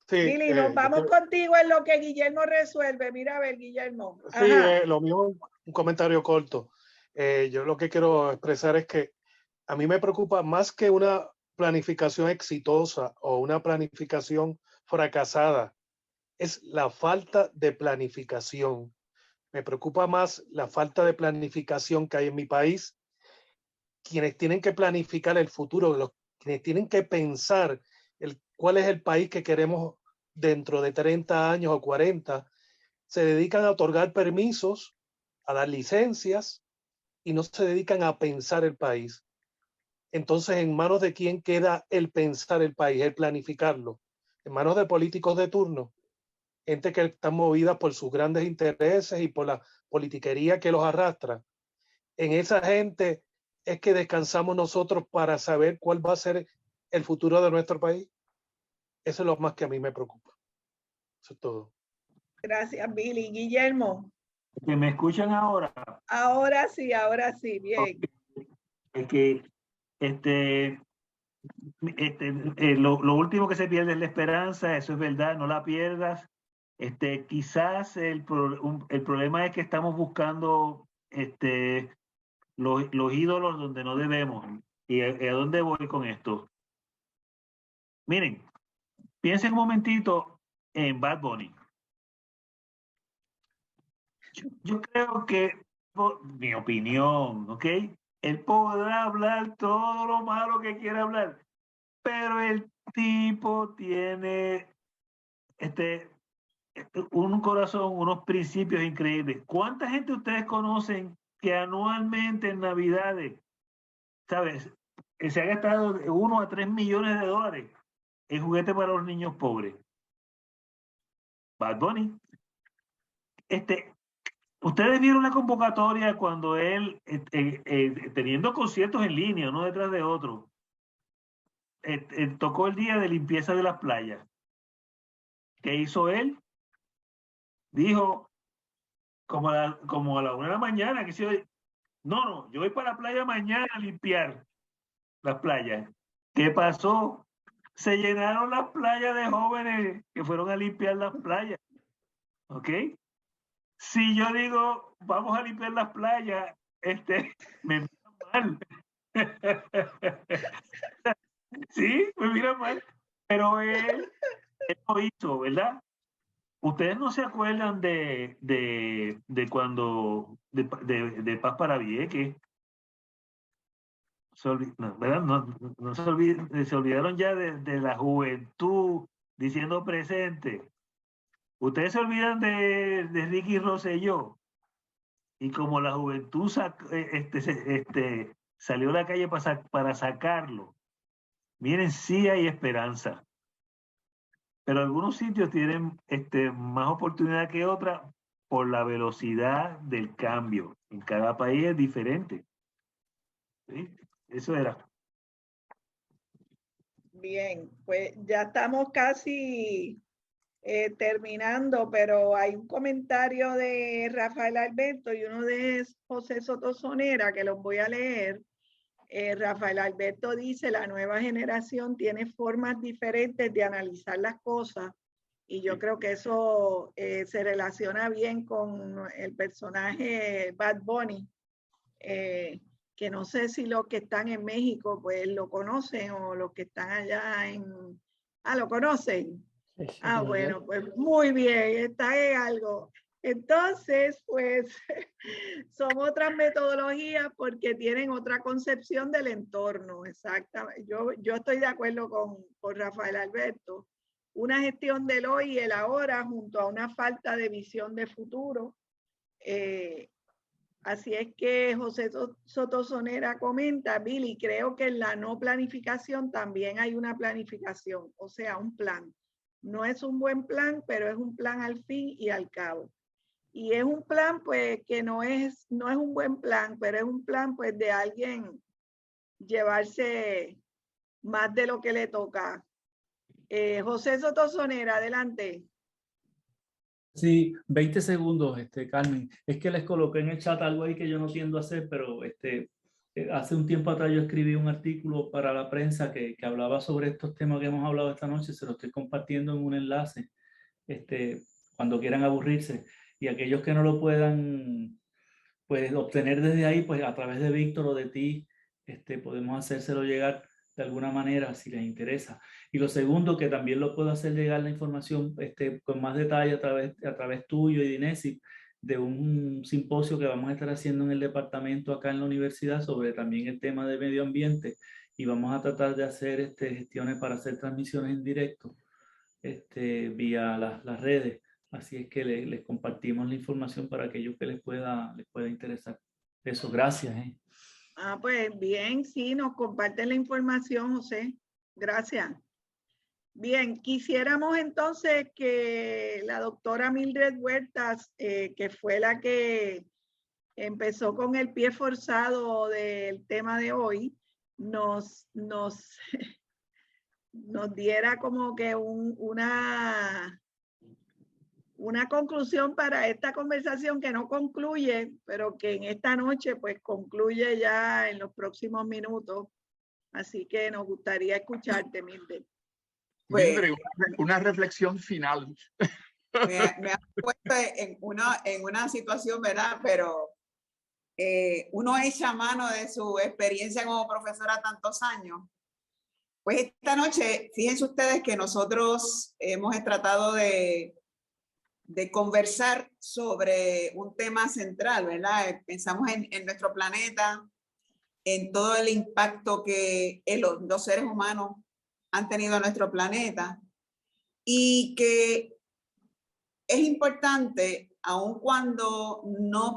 Speaker 2: Sí, Lili, nos vamos contigo en lo que Guillermo resuelve. Mira, a ver, Guillermo.
Speaker 6: Sí, lo mío, un comentario corto. Yo lo que quiero expresar es que a mí me preocupa más que una planificación exitosa o una planificación fracasada, es la falta de planificación. Me preocupa más la falta de planificación que hay en mi país. Quienes tienen que planificar el futuro, quienes tienen que pensar cuál es el país que queremos dentro de 30 años o 40, se dedican a otorgar permisos, a dar licencias y no se dedican a pensar el país. Entonces, ¿en manos de quién queda el pensar el país, el planificarlo? En manos de políticos de turno, gente que están movidas por sus grandes intereses y por la politiquería que los arrastra. En esa gente es que descansamos nosotros para saber cuál va a ser el futuro de nuestro país. Eso es lo más que a mí me preocupa. Eso es todo.
Speaker 2: Gracias, Billy. Guillermo.
Speaker 5: ¿Que me escuchan ahora?
Speaker 2: Ahora sí, bien.
Speaker 5: Es que lo último que se pierde es la esperanza, eso es verdad, no la pierdas. Quizás el problema es que estamos buscando los ídolos donde no debemos. ¿Y a dónde voy con esto? Miren, piensen un momentito en Bad Bunny. Yo creo que, mi opinión, ¿ok? Él podrá hablar todo lo malo que quiera hablar, pero el tipo tiene un corazón, unos principios increíbles. ¿Cuánta gente ustedes conocen que anualmente en Navidades, ¿sabes? Se ha gastado de 1 a 3 millones de dólares en juguetes para los niños pobres? Bad Bunny. Ustedes vieron la convocatoria cuando él, teniendo conciertos en línea, uno detrás de otro, tocó el día de limpieza de las playas. ¿Qué hizo él? Dijo, como a la 1 de la mañana, que se no, yo voy para la playa mañana a limpiar las playas. ¿Qué pasó? Se llenaron las playas de jóvenes que fueron a limpiar las playas. ¿Ok? Si yo digo, vamos a limpiar las playas, me miran mal. Sí, me miran mal. Pero él lo hizo, ¿verdad? Ustedes no se acuerdan de cuando, de Paz para Vieques. No, ¿verdad? No se olvidaron ya de la juventud diciendo presente. Ustedes se olvidan de Ricky Rosselló. Y como la juventud salió a la calle para sacarlo, miren, sí hay esperanza. Pero algunos sitios tienen más oportunidad que otras por la velocidad del cambio. En cada país es diferente. ¿Sí? Eso era.
Speaker 2: Bien, pues ya estamos casi terminando, pero hay un comentario de Rafael Alberto y uno de José Sotosonera que los voy a leer. Rafael Alberto dice, la nueva generación tiene formas diferentes de analizar las cosas y yo creo que eso se relaciona bien con el personaje Bad Bunny, que no sé si los que están en México pues lo conocen o los que están allá en... ¿lo conocen? Bueno, pues muy bien, está en algo. Entonces, pues son otras metodologías porque tienen otra concepción del entorno, exactamente. Yo estoy de acuerdo con Rafael Alberto. Una gestión del hoy y el ahora junto a una falta de visión de futuro. Así es que José Sotosonera comenta, Billy, creo que en la no planificación también hay una planificación, o sea, un plan. No es un buen plan, pero es un plan al fin y al cabo. Y es un plan, pues, que no es un buen plan, pero es un plan, pues, de alguien llevarse más de lo que le toca. José Sotosonera, adelante.
Speaker 9: Sí, 20 segundos, Carmen. Es que les coloqué en el chat algo ahí que yo no tiendo a hacer, pero hace un tiempo atrás yo escribí un artículo para la prensa que hablaba sobre estos temas que hemos hablado esta noche. Se lo estoy compartiendo en un enlace, cuando quieran aburrirse. Y aquellos que no lo puedan pues, obtener desde ahí, pues a través de Víctor o de ti, podemos hacérselo llegar de alguna manera si les interesa. Y lo segundo, que también lo puedo hacer llegar la información con más detalle a través tuyo y de Inesi, de un simposio que vamos a estar haciendo en el departamento acá en la universidad sobre también el tema de medio ambiente y vamos a tratar de hacer gestiones para hacer transmisiones en directo vía las redes. Así es que les compartimos la información para aquellos que les pueda interesar. Eso, gracias.
Speaker 2: Ah, pues bien, sí, nos comparten la información, José. Gracias. Bien, quisiéramos entonces que la doctora Mildred Huertas, que fue la que empezó con el pie forzado del tema de hoy, nos diera como que una conclusión para esta conversación que no concluye, pero que en esta noche pues concluye ya en los próximos minutos. Así que nos gustaría escucharte, Mildred.
Speaker 1: Mildred, una reflexión final.
Speaker 3: Me ha puesto en una situación, ¿verdad? Pero uno echa mano de su experiencia como profesora tantos años. Pues esta noche, fíjense ustedes que nosotros hemos tratado de conversar sobre un tema central, ¿verdad? Pensamos en nuestro planeta, en todo el impacto que los seres humanos han tenido en nuestro planeta, y que es importante, aun cuando no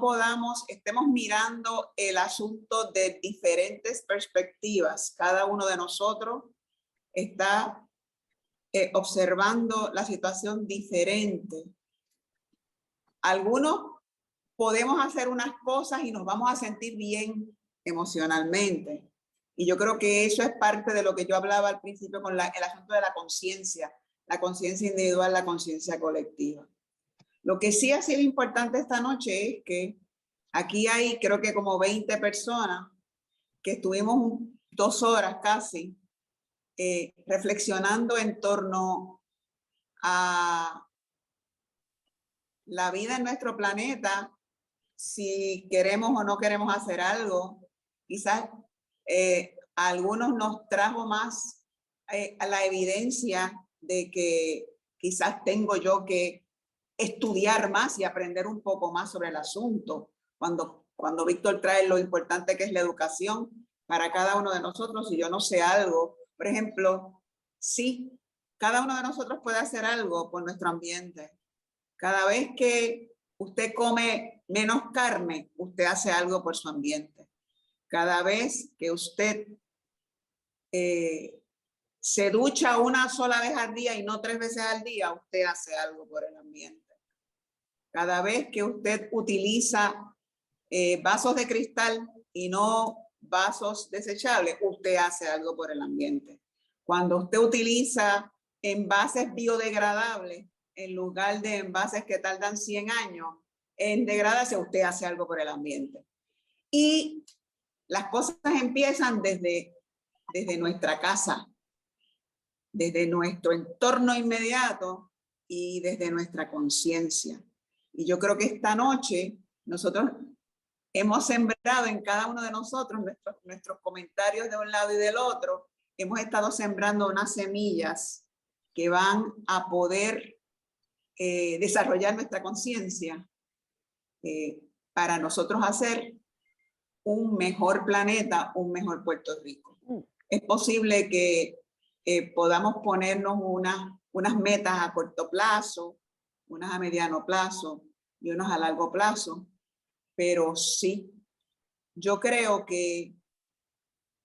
Speaker 3: estemos mirando el asunto de diferentes perspectivas. Cada uno de nosotros está observando la situación diferente. Algunos podemos hacer unas cosas y nos vamos a sentir bien emocionalmente. Y yo creo que eso es parte de lo que yo hablaba al principio con el asunto de la conciencia individual, la conciencia colectiva. Lo que sí ha sido importante esta noche es que aquí hay, creo que como 20 personas que estuvimos 2 horas casi reflexionando en torno a la vida en nuestro planeta, si queremos o no queremos hacer algo. Quizás a algunos nos trajo más a la evidencia de que quizás tengo yo que estudiar más y aprender un poco más sobre el asunto. Cuando Víctor trae lo importante que es la educación para cada uno de nosotros, si yo no sé algo, por ejemplo, sí, cada uno de nosotros puede hacer algo por nuestro ambiente. Cada vez que usted come menos carne, usted hace algo por su ambiente. Cada vez que usted se ducha una sola vez al día y no 3 veces al día, usted hace algo por el ambiente. Cada vez que usted utiliza vasos de cristal y no vasos desechables, usted hace algo por el ambiente. Cuando usted utiliza envases biodegradables en lugar de envases que tardan 100 años en degradarse, usted hace algo por el ambiente. Y las cosas empiezan desde nuestra casa, desde nuestro entorno inmediato y desde nuestra conciencia. Y yo creo que esta noche nosotros hemos sembrado en cada uno de nosotros nuestros comentarios de un lado y del otro. Hemos estado sembrando unas semillas que van a poder desarrollar nuestra conciencia para nosotros hacer un mejor planeta, un mejor Puerto Rico. Es posible que podamos ponernos unas metas a corto plazo, unas a mediano plazo y unas a largo plazo, pero sí, yo creo que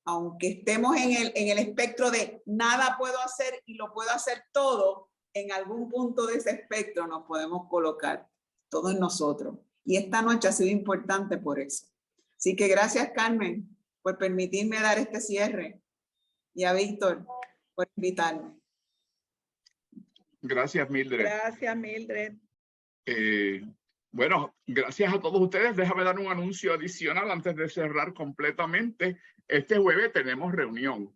Speaker 3: aunque estemos en el espectro de nada puedo hacer y lo puedo hacer todo, en algún punto de ese espectro nos podemos colocar todos nosotros. Y esta noche ha sido importante por eso. Así que gracias, Carmen, por permitirme dar este cierre, y a Víctor por invitarme.
Speaker 1: Gracias, Mildred.
Speaker 2: Gracias, Mildred.
Speaker 1: Bueno, gracias a todos ustedes. Déjame dar un anuncio adicional antes de cerrar completamente. Este jueves tenemos reunión.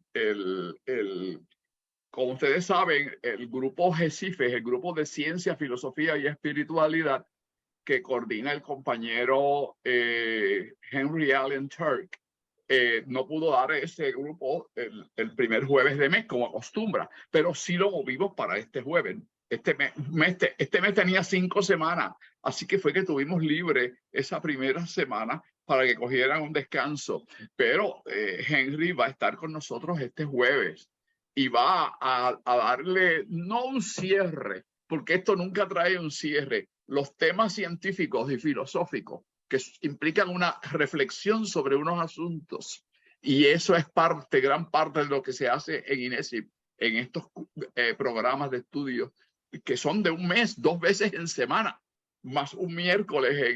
Speaker 1: Como ustedes saben, el grupo GECIFES, el grupo de Ciencia, Filosofía y Espiritualidad, que coordina el compañero Henry Allen Turk, no pudo dar ese grupo el primer jueves de mes como acostumbra, pero sí lo movimos para este jueves. Este mes tenía 5 semanas, así que fue que tuvimos libre esa primera semana para que cogieran un descanso. Pero Henry va a estar con nosotros este jueves y va a darle, no un cierre, porque esto nunca trae un cierre, los temas científicos y filosóficos que implican una reflexión sobre unos asuntos. Y eso es gran parte de lo que se hace en INESIP, en estos programas de estudio, que son de un mes, 2 veces en semana, más un miércoles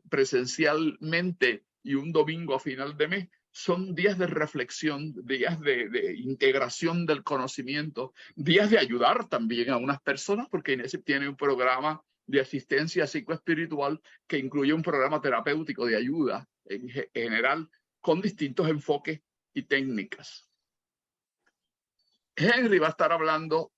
Speaker 1: presencialmente y un domingo a final de mes. Son días de reflexión, días de integración del conocimiento, días de ayudar también a unas personas, porque INESIP tiene un programa de asistencia psicoespiritual que incluye un programa terapéutico de ayuda en general con distintos enfoques y técnicas. Henry va a estar hablando,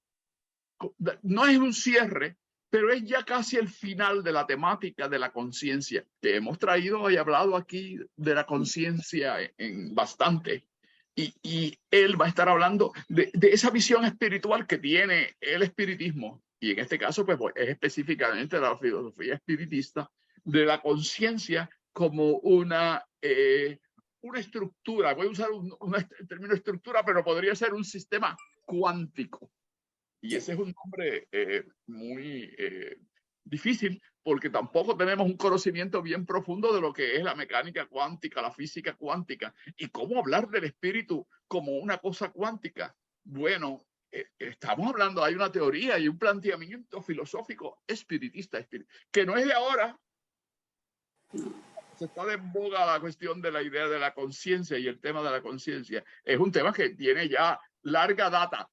Speaker 1: no es un cierre, pero es ya casi el final de la temática de la conciencia, que hemos traído y hablado aquí de la conciencia en bastante. Y él va a estar hablando de esa visión espiritual que tiene el espiritismo, y en este caso pues es específicamente la filosofía espiritista, de la conciencia como una estructura. Voy a usar el término estructura, pero podría ser un sistema cuántico. Y ese es un nombre muy difícil, porque tampoco tenemos un conocimiento bien profundo de lo que es la mecánica cuántica, la física cuántica, y cómo hablar del espíritu como una cosa cuántica. Bueno, estamos hablando, hay una teoría y un planteamiento filosófico espiritista, que no es de ahora. Se está de boga la cuestión de la idea de la conciencia y el tema de la conciencia. Es un tema que tiene ya larga data.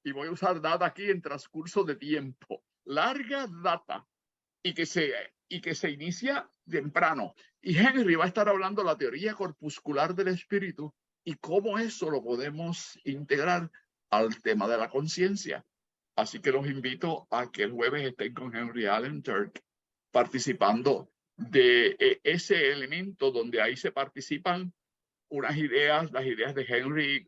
Speaker 1: Y voy a usar data aquí en transcurso de tiempo, larga data, y que se inicia temprano. Y Henry va a estar hablando de la teoría corpuscular del espíritu y cómo eso lo podemos integrar al tema de la conciencia. Así que los invito a que el jueves estén con Henry Allen Turk participando de ese elemento donde ahí se participan unas ideas, las ideas de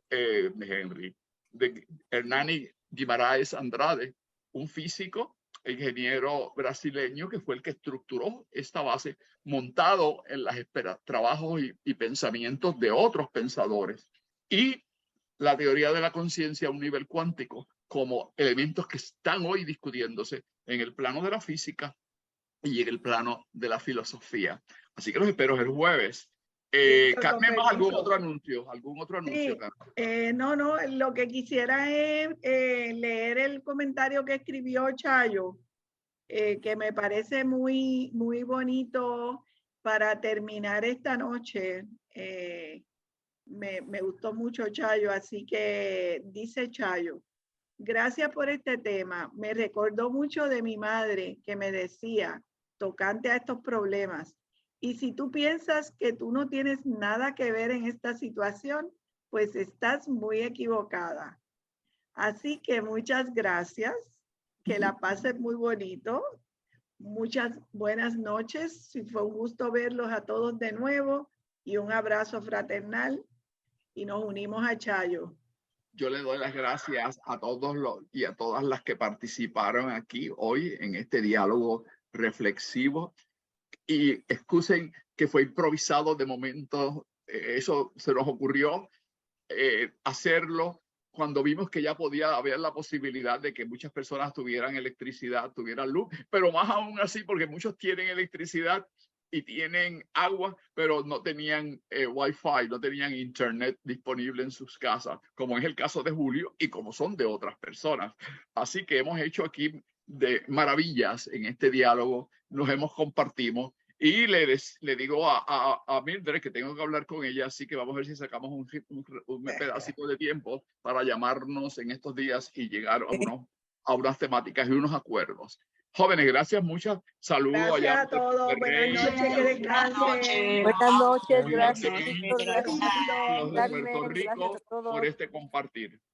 Speaker 1: de Hernani Guimarães Andrade, un físico, ingeniero brasileño que fue el que estructuró esta base montado en los trabajos y pensamientos de otros pensadores. Y la teoría de la conciencia a un nivel cuántico como elementos que están hoy discutiéndose en el plano de la física y en el plano de la filosofía. Así que los espero el jueves. Carmen, ¿algún otro anuncio?
Speaker 2: Sí. No, lo que quisiera es leer el comentario que escribió Chayo, que me parece muy, muy bonito para terminar esta noche. Me gustó mucho Chayo, así que dice Chayo: gracias por este tema. Me recordó mucho de mi madre que me decía, tocante a estos problemas: y si tú piensas que tú no tienes nada que ver en esta situación, pues estás muy equivocada. Así que muchas gracias, que la pases muy bonito. Muchas buenas noches. Fue un gusto verlos a todos de nuevo y un abrazo fraternal, y nos unimos a Chayo.
Speaker 1: Yo le doy las gracias a todos y a todas las que participaron aquí hoy en este diálogo reflexivo. Y excusen que fue improvisado de momento, eso se nos ocurrió hacerlo cuando vimos que ya podía haber la posibilidad de que muchas personas tuvieran electricidad, tuvieran luz, pero más aún así porque muchos tienen electricidad y tienen agua, pero no tenían Wi-Fi, no tenían internet disponible en sus casas, como es el caso de Julio y como son de otras personas. Así que hemos hecho aquí de maravillas en este diálogo, nos compartimos, y le digo a Mildred que tengo que hablar con ella, así que vamos a ver si sacamos un pedacito de tiempo para llamarnos en estos días y llegar a unas temáticas y unos acuerdos. Jóvenes, gracias, muchas. Saludos
Speaker 2: gracias
Speaker 1: allá.
Speaker 2: A todos. Buenas noches, que descansen.
Speaker 10: Buenas noches, gracias.
Speaker 1: Los de Puerto Rico por este compartir.